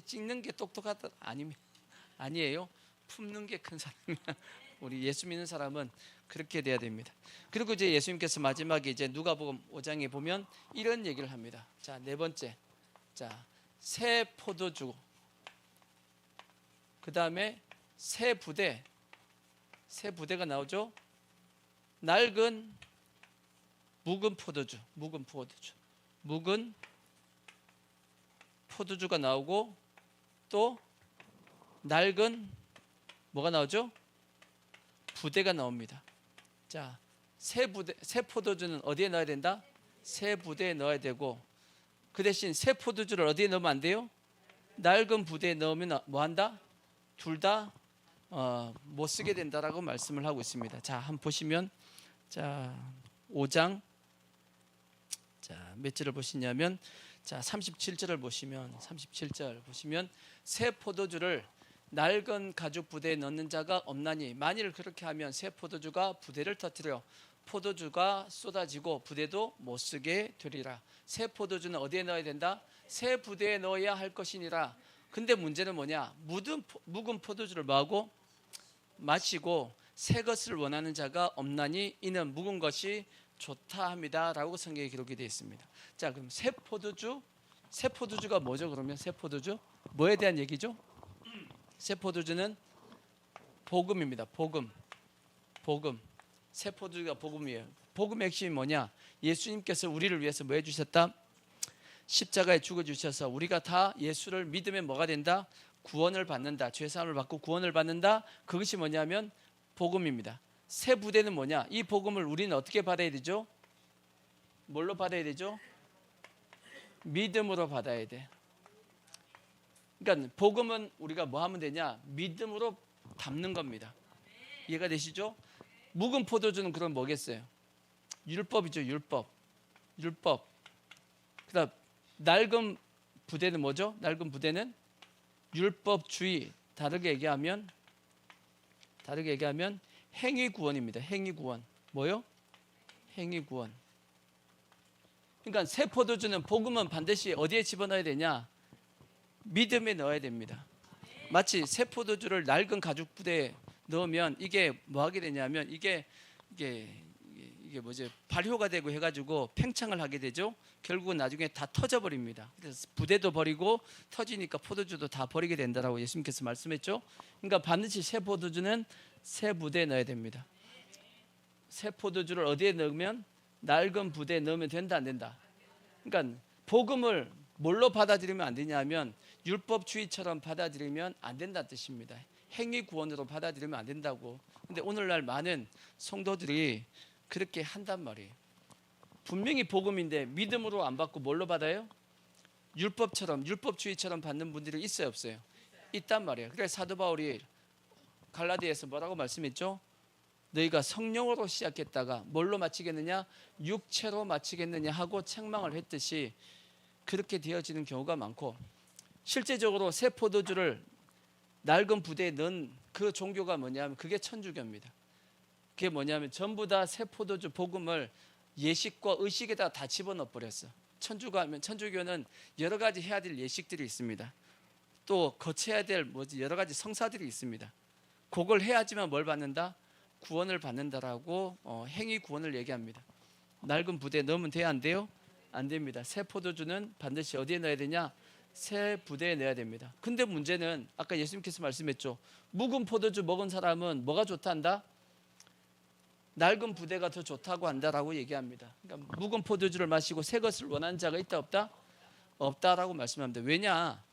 찍는 게 똑똑하다 아니에요. 품는 게 큰 사람이야. 우리 예수 믿는 사람은 그렇게 돼야 됩니다. 그리고 이제 예수님께서 마지막에 이제 누가복음 5장에 보면 이런 얘기를 합니다. 자, 네 번째. 자, 새 포도주. 그 다음에 새 부대가 나오죠. 낡은 묵은 포도주가 나오고 또 낡은 뭐가 나오죠? 부대가 나옵니다. 자, 새 포도주는 어디에 넣어야 된다? 새 부대에 넣어야 되고 그 대신 새 포도주를 어디에 넣으면 안 돼요? 낡은 부대에 넣으면 뭐 한다? 둘 다 못 쓰게 된다라고 말씀을 하고 있습니다. 자, 한번 보시면 자 5장 자, 몇 절을 보시냐면 자 37절을 보시면 37절 보시면 새 포도주를 낡은 가죽 부대에 넣는 자가 없나니 만일 그렇게 하면 새 포도주가 부대를 터뜨려 포도주가 쏟아지고 부대도 못 쓰게 되리라. 새 포도주는 어디에 넣어야 된다? 새 부대에 넣어야 할 것이니라. 근데 문제는 뭐냐? 묵은 포도주를 뭐하고? 마시고 새 것을 원하는 자가 없나니 이는 묵은 것이 좋다 합니다 라고 성경에 기록이 되어 있습니다. 자, 그럼 새 포도주가 뭐죠? 그러면 새 포도주 뭐에 대한 얘기죠? 새 포도주는 복음입니다. 복음. 새 포도주가 복음이에요. 복음의 핵심이 뭐냐? 예수님께서 우리를 위해서 뭐 해주셨다? 십자가에 죽어주셔서 우리가 다 예수를 믿으면 뭐가 된다? 구원을 받는다. 죄사함을 받고 구원을 받는다. 그것이 뭐냐면 복음입니다. 새 부대는 뭐냐? 이 복음을 우리는 어떻게 받아야 되죠? 뭘로 받아야 되죠? 믿음으로 받아야 돼. 그러니까 복음은 우리가 뭐 하면 되냐? 믿음으로 담는 겁니다. 이해가 되시죠? 묵은 포도주는 그럼 뭐겠어요? 율법이죠. 율법. 그다음 낡은 부대는 뭐죠? 낡은 부대는 율법주의. 다르게 얘기하면 행위구원입니다. 행위구원. 뭐요? 행위구원. 그러니까 새 포도주는 복음은 반드시 어디에 집어넣어야 되냐? 믿음에 넣어야 됩니다. 마치 새 포도주를 낡은 가죽 부대에 넣으면 이게 뭐 하게 되냐면 이게 뭐지? 발효가 되고 해가지고 팽창을 하게 되죠. 결국은 나중에 다 터져버립니다. 그래서 부대도 버리고 터지니까 포도주도 다 버리게 된다라고 예수님께서 말씀했죠. 그러니까 반드시 새 포도주는 새 부대에 넣어야 됩니다. 새 포도주를 어디에 넣으면 낡은 부대에 넣으면 된다 안 된다? 그러니까 복음을 뭘로 받아들이면 안 되냐면 율법주의처럼 받아들이면 안 된다는 뜻입니다. 행위 구원으로 받아들이면 안 된다고. 근데 오늘날 많은 성도들이 그렇게 한단 말이에요. 분명히 복음인데 믿음으로 안 받고 뭘로 받아요? 율법주의처럼 받는 분들이 있어요, 없어요? 있단 말이에요. 그래서 사도 바울이 갈라디아에서 뭐라고 말씀했죠? 너희가 성령으로 시작했다가 뭘로 마치겠느냐? 육체로 마치겠느냐 하고 책망을 했듯이 그렇게 되어지는 경우가 많고, 실제적으로 새 포도주를 낡은 부대에 넣은 그 종교가 뭐냐면 그게 천주교입니다. 그게 뭐냐면 전부 다 새 포도주 복음을 예식과 의식에다 다 집어넣어 버렸어. 천주교는 여러 가지 해야 될 예식들이 있습니다. 또 거쳐야 될 여러 가지 성사들이 있습니다. 그걸 해야지만 뭘 받는다? 구원을 받는다라고 행위 구원을 얘기합니다. 낡은 부대에 넣으면 돼요, 안 돼요? 안 됩니다. 새 포도주는 반드시 어디에 넣어야 되냐? 새 부대에 넣어야 됩니다. 근데 문제는 아까 예수님께서 말씀했죠. 묵은 포도주 먹은 사람은 뭐가 좋다한다? 낡은 부대가 더 좋다고 한다라고 얘기합니다. 그러니까 묵은 포도주를 마시고 새 것을 원하는 자가 있다 없다? 없다라고 말씀합니다. 왜냐?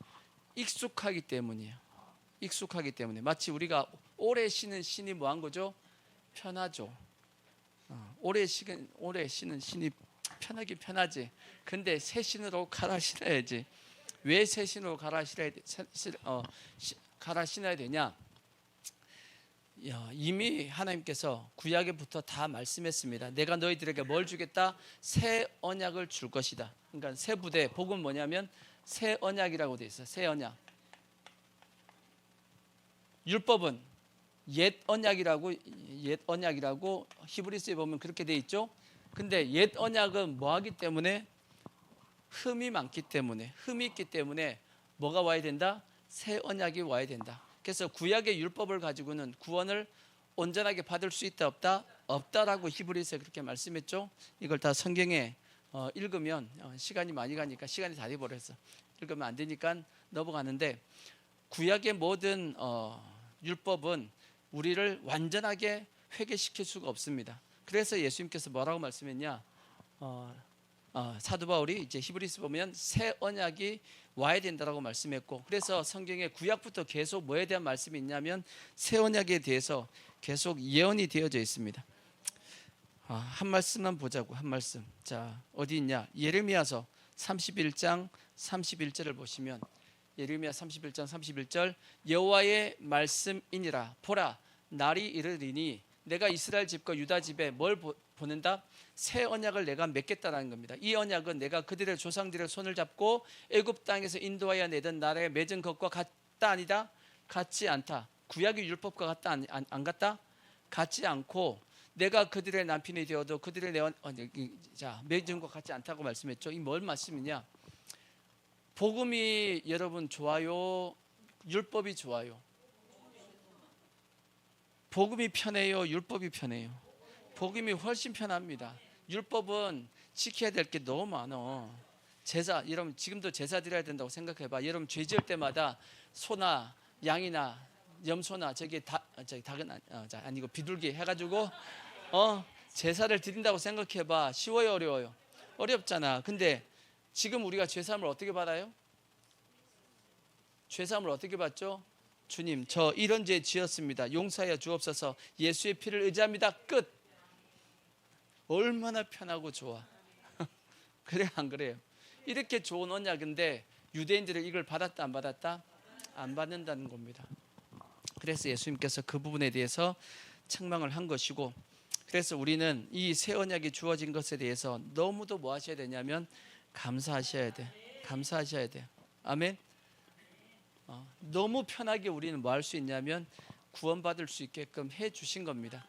익숙하기 때문이에요. 익숙하기 때문에. 마치 우리가 오래 쉬는 신이 뭐한 거죠? 편하죠. 오래 쉬는 신이 편하긴 편하지. 근데 새 신으로 갈아 신어야지. 왜 새 신으로 갈아 신어야 되냐? 이미 하나님께서 구약에부터 다 말씀했습니다. 내가 너희들에게 뭘 주겠다? 새 언약을 줄 것이다. 그러니까 새 부대, 복은 뭐냐면 새 언약이라고 돼 있어요. 새 언약. 율법은 옛 언약이라고 히브리서에 보면 그렇게 돼 있죠. 근데 옛 언약은 뭐 하기 때문에? 흠이 있기 때문에 뭐가 와야 된다? 새 언약이 와야 된다. 그래서 구약의 율법을 가지고는 구원을 온전하게 받을 수 있다 없다? 없다라고 히브리서에 그렇게 말씀했죠. 이걸 다 성경에 읽으면 시간이 많이 가니까 시간이 다 돼버렸어. 읽으면 안 되니까 넘어가는데, 구약의 모든 율법은 우리를 완전하게 회개시킬 수가 없습니다. 그래서 예수님께서 뭐라고 말씀했냐? 사도 바울이 이제 히브리서 보면 새 언약이 와야 된다라고 말씀했고, 그래서 성경에 구약부터 계속 뭐에 대한 말씀이 있냐면 새 언약에 대해서 계속 예언이 되어져 있습니다. 한 말씀만 보자고. 한 말씀. 자, 어디 있냐? 예레미야서 31장 31절을 보시면, 예레미야 31장 31절, 여호와의 말씀이니라. 보라, 날이 이르리니 내가 이스라엘 집과 유다 집에 뭘 보낸다? 새 언약을 내가 맺겠다라는 겁니다. 이 언약은 내가 그들의 조상들의 손을 잡고 애굽 땅에서 인도하여 내던 나라에 맺은 것과 같다 아니다? 같지 않다. 구약의 율법과 같다 안 같다? 같지 않고 내가 그들의 남편이 되어도 그들의 맺은 것 같지 않다고 말씀했죠. 이 뭘 말씀이냐? 복음이 여러분 좋아요? 율법이 좋아요? 복음이 편해요? 율법이 편해요? 복음이 훨씬 편합니다. 율법은 지켜야 될 게 너무 많아. 제사, 여러분 지금도 제사 드려야 된다고 생각해봐. 여러분 죄 지을 때마다 소나 양이나 염소나 닭은 아니고 비둘기 해가지고 제사를 드린다고 생각해봐. 쉬워요, 어려워요? 어렵잖아. 근데 지금 우리가 죄사함을 어떻게 받아요? 죄사함을 어떻게 받죠? 주님, 저 이런 죄 지었습니다. 용서하여 주옵소서. 예수의 피를 의지합니다. 끝. 얼마나 편하고 좋아. 그래 안 그래요? 이렇게 좋은 언약인데 유대인들은 이걸 받았다 안 받았다? 안 받는다는 겁니다. 그래서 예수님께서 그 부분에 대해서 책망을 한 것이고, 그래서 우리는 이 새 언약이 주어진 것에 대해서 너무도 뭐 하셔야 되냐면 감사하셔야 돼. 감사하셔야 돼. 아멘. 너무 편하게 우리는 뭐 할 수 있냐면 구원받을 수 있게끔 해 주신 겁니다.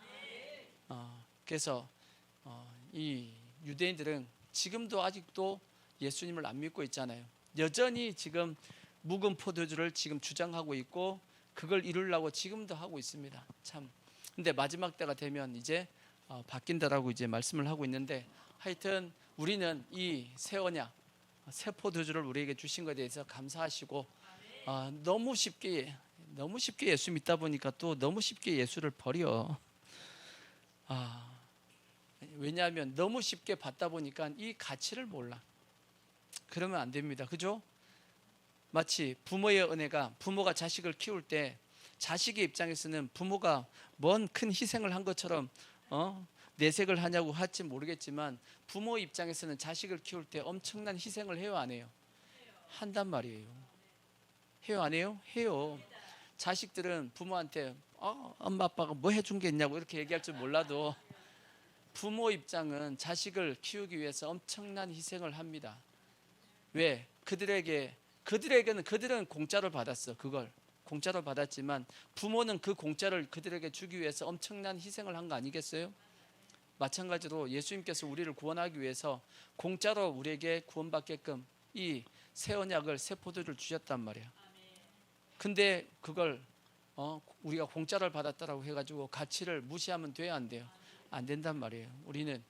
그래서 이 유대인들은 지금도 아직도 예수님을 안 믿고 있잖아요. 여전히 지금 묵은 포도주를 지금 주장하고 있고 그걸 이루려고 지금도 하고 있습니다. 참. 근데 마지막 때가 되면 이제 바뀐다라고 이제 말씀을 하고 있는데, 하여튼 우리는 이 새 언약, 새 포도주를 우리에게 주신 것에 대해서 감사하시고, 너무 쉽게 예수 믿다 보니까 또 너무 쉽게 예수를 버려. 왜냐하면 너무 쉽게 받다 보니까 이 가치를 몰라. 그러면 안 됩니다. 그죠? 마치 부모의 은혜가, 부모가 자식을 키울 때 자식의 입장에서는 부모가 뭔 큰 희생을 한 것처럼 내색을 하냐고 할지 모르겠지만, 부모 입장에서는 자식을 키울 때 엄청난 희생을 해요, 안 해요? 한단 말이에요. 해요, 안 해요? 해요. 자식들은 부모한테 엄마 아빠가 뭐 해준 게 있냐고 이렇게 얘기할 줄 몰라도, 부모 입장은 자식을 키우기 위해서 엄청난 희생을 합니다. 왜? 그들은 공짜로 받았어. 그걸 공짜로 받았지만 부모는 그 공짜를 그들에게 주기 위해서 엄청난 희생을 한 거 아니겠어요? 마찬가지로 예수님께서 우리를 구원하기 위해서 공짜로 우리에게 구원받게끔 이 새 언약을, 새 포도주를 주셨단 말이야. 근데 그걸 우리가 공짜를 받았다라고 해가지고 가치를 무시하면 돼요, 안 돼요? 안 된단 말이에요. 우리는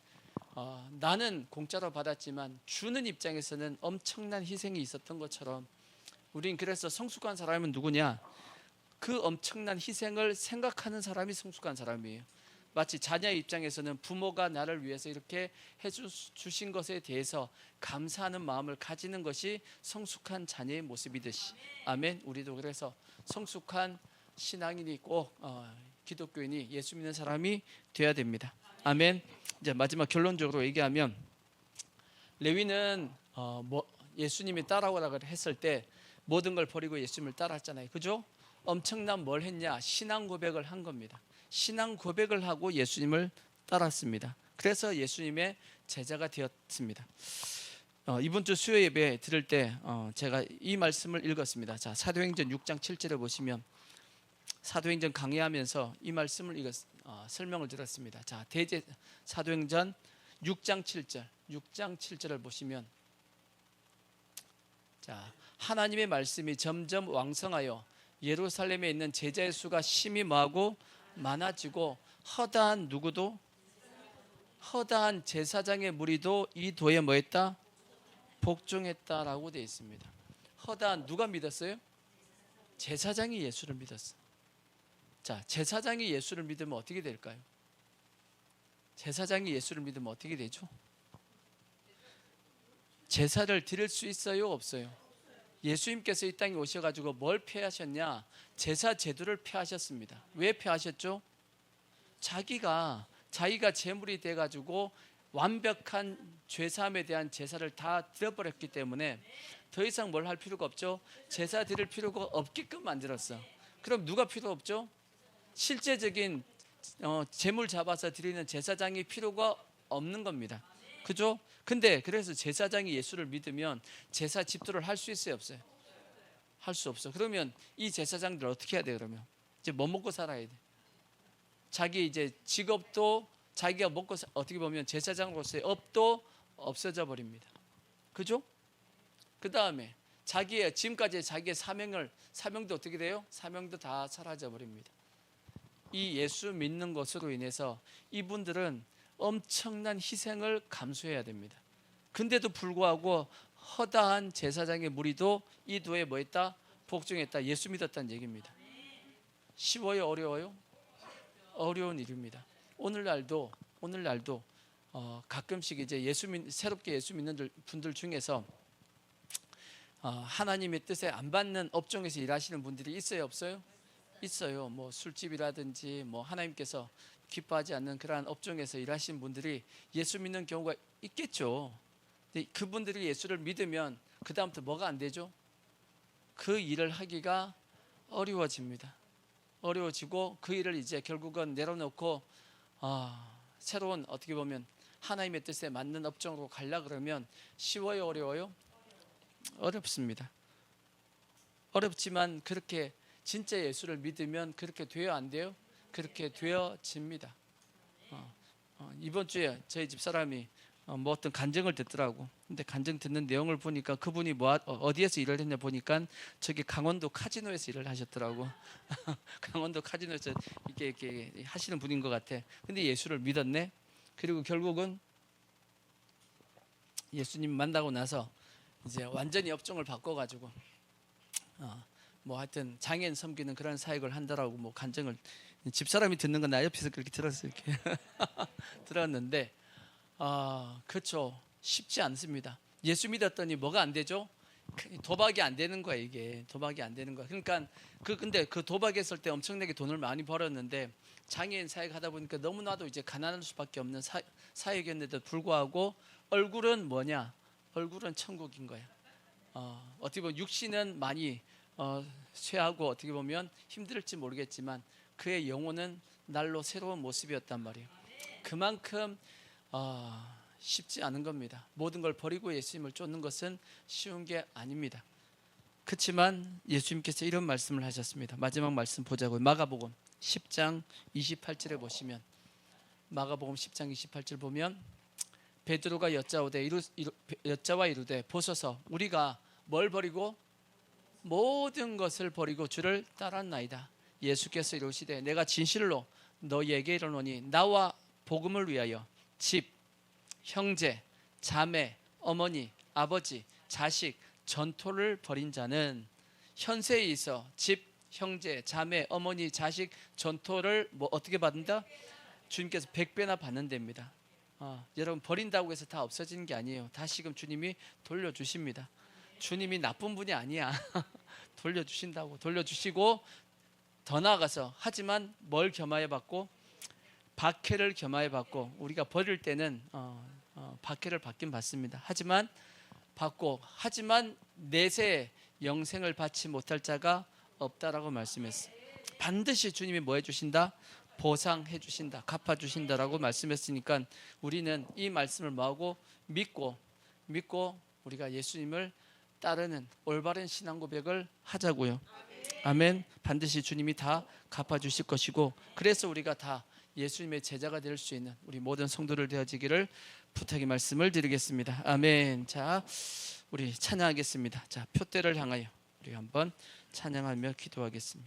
나는 공짜로 받았지만 주는 입장에서는 엄청난 희생이 있었던 것처럼, 우린 그래서 성숙한 사람은 누구냐? 그 엄청난 희생을 생각하는 사람이 성숙한 사람이에요. 마치 자녀의 입장에서는 부모가 나를 위해서 이렇게 해주신 것에 대해서 감사하는 마음을 가지는 것이 성숙한 자녀의 모습이듯이, 아멘. 우리도 그래서 성숙한 신앙인이 꼭 기독교인이, 예수 믿는 사람이 되어야 됩니다. 아멘. 이제 마지막 결론적으로 얘기하면, 레위는 예수님이 따라오라고 했을 때 모든 걸 버리고 예수님을 따랐잖아요. 그죠? 엄청난 뭘 했냐? 신앙 고백을 한 겁니다. 신앙 고백을 하고 예수님을 따랐습니다. 그래서 예수님의 제자가 되었습니다. 이번 주 수요 예배 들을 때 제가 이 말씀을 읽었습니다. 자, 사도행전 6장 7절에 보시면, 사도행전 강의하면서 이 말씀을 설명을 드렸습니다. 자, 사도행전 6장 7절을 보시면, 자, 하나님의 말씀이 점점 왕성하여 예루살렘에 있는 제자의 수가 심히 뭐하고 많아지고, 허다한 제사장의 무리도 이 도에 뭐했다? 복종했다라고 되어 있습니다. 허다한, 누가 믿었어요? 제사장이 예수를 믿었어. 자, 제사장이 예수를 믿으면 어떻게 될까요? 제사장이 예수를 믿으면 어떻게 되죠? 제사를 드릴 수 있어요, 없어요? 예수님께서 이 땅에 오셔가지고 뭘 폐하셨냐? 제사 제도를 폐하셨습니다. 왜 폐하셨죠? 자기가 제물이 돼가지고 완벽한 죄사함에 대한 제사를 다 드려버렸기 때문에 더 이상 뭘 할 필요가 없죠. 제사 드릴 필요가 없게끔 만들었어. 그럼 누가 필요 없죠? 실제적인 제물 잡아서 드리는 제사장이 필요가 없는 겁니다. 그죠? 근데 그래서 제사장이 예수를 믿으면 제사 집도를 할 수 있어요, 없어요? 할 수 없어. 그러면 이 제사장들 어떻게 해야 돼? 그러면 이제 뭐 먹고 살아야 돼? 자기 이제 직업도, 자기가 먹고 어떻게 보면 제사장으로서의 업도 없어져 버립니다. 그죠? 그 다음에 지금까지 자기의 사명도 어떻게 돼요? 사명도 다 사라져 버립니다. 이 예수 믿는 것으로 인해서 이분들은 엄청난 희생을 감수해야 됩니다. 근데도 불구하고 허다한 제사장의 무리도 이 도에 뭐했다? 복종했다. 예수 믿었다는 얘기입니다. 쉬워요, 어려워요? 어려운 일입니다. 오늘날도 가끔씩 이제 새롭게 예수 믿는 분들 중에서 하나님의 뜻에 안 받는 업종에서 일하시는 분들이 있어요, 없어요? 있어요. 뭐 술집이라든지 뭐 하나님께서 기뻐하지 않는 그러한 업종에서 일하시는 분들이 예수 믿는 경우가 있겠죠. 근데 그분들이 예수를 믿으면 그 다음부터 뭐가 안 되죠? 그 일을 하기가 어려워집니다. 어려워지고 그 일을 이제 결국은 내려놓고 새로운 어떻게 보면 하나님의 뜻에 맞는 업종으로 가려 그러면 쉬워요, 어려워요? 어렵습니다. 어렵지만 그렇게 진짜 예수를 믿으면 그렇게 돼요, 안 돼요? 그렇게 되어집니다. 이번 주에 저희 집 사람이 뭐 어떤 간증을 듣더라고. 근데 간증 듣는 내용을 보니까 그분이 어디에서 일을 했냐 보니까 저기 강원도 카지노에서 일을 하셨더라고. 강원도 카지노에서 이렇게 하시는 분인 것 같아. 근데 예수를 믿었네. 그리고 결국은 예수님 만나고 나서 이제 완전히 업종을 바꿔가지고 뭐 하여튼 장애인 섬기는 그런 사역을 한다라고 뭐 간증을 집사람이 듣는 건 나 옆에서 그렇게 들었어요. 이렇게 들었는데 그렇죠. 쉽지 않습니다. 예수 믿었더니 뭐가 안 되죠? 도박이 안 되는 거야. 이게 도박이 안 되는 거야. 그러니까 근데 그 도박했을 때 엄청나게 돈을 많이 벌었는데 장애인 사역 하다 보니까 너무나도 이제 가난할 수밖에 없는 사역이었는데도 불구하고 얼굴은 뭐냐? 얼굴은 천국인 거야. 어떻게 보면 육신은 많이 쇠하고 어떻게 보면 힘들지 모르겠지만 그의 영혼은 날로 새로운 모습이었단 말이에요. 그만큼 쉽지 않은 겁니다. 모든 걸 버리고 예수님을 쫓는 것은 쉬운 게 아닙니다. 그렇지만 예수님께서 이런 말씀을 하셨습니다. 마지막 말씀 보자고요. 마가복음 10장 28절에 보시면 마가복음 10장 28절 보면 베드로가 여짜와 이르되 보소서 우리가 뭘 버리고 모든 것을 버리고 주를 따랐나이다. 예수께서 이르시되 내가 진실로 너희에게 이르노니 나와 복음을 위하여 집, 형제, 자매, 어머니, 아버지, 자식, 전토를 벌인 자는 현세에 있어 집, 형제, 자매, 어머니, 자식, 전토를 뭐 어떻게 받는다? 주님께서 100배나 받는답니다. 여러분 버린다고 해서 다 없어지는 게 아니에요. 다시금 주님이 돌려주십니다. 주님이 나쁜 분이 아니야. 돌려주신다고. 돌려주시고 더 나아가서 하지만 뭘 겸하여 받고 박해를 겸하여 받고 우리가 버릴 때는 박해를 받긴 받습니다. 하지만 받고 하지만 내세 영생을 받지 못할 자가 없다라고 말씀했어요. 반드시 주님이 뭐 해주신다? 보상해 주신다, 갚아 주신다라고 말씀했으니까 우리는 이 말씀을 뭐하고 믿고 우리가 예수님을 따르는 올바른 신앙 고백을 하자고요. 아멘. 반드시 주님이 다 갚아 주실 것이고 그래서 우리가 다 예수님의 제자가 될 수 있는 우리 모든 성도들 되어지기를 부탁의 말씀을 드리겠습니다. 아멘. 자, 우리 찬양하겠습니다. 자, 표대를 향하여 우리 한번 찬양하며 기도하겠습니다.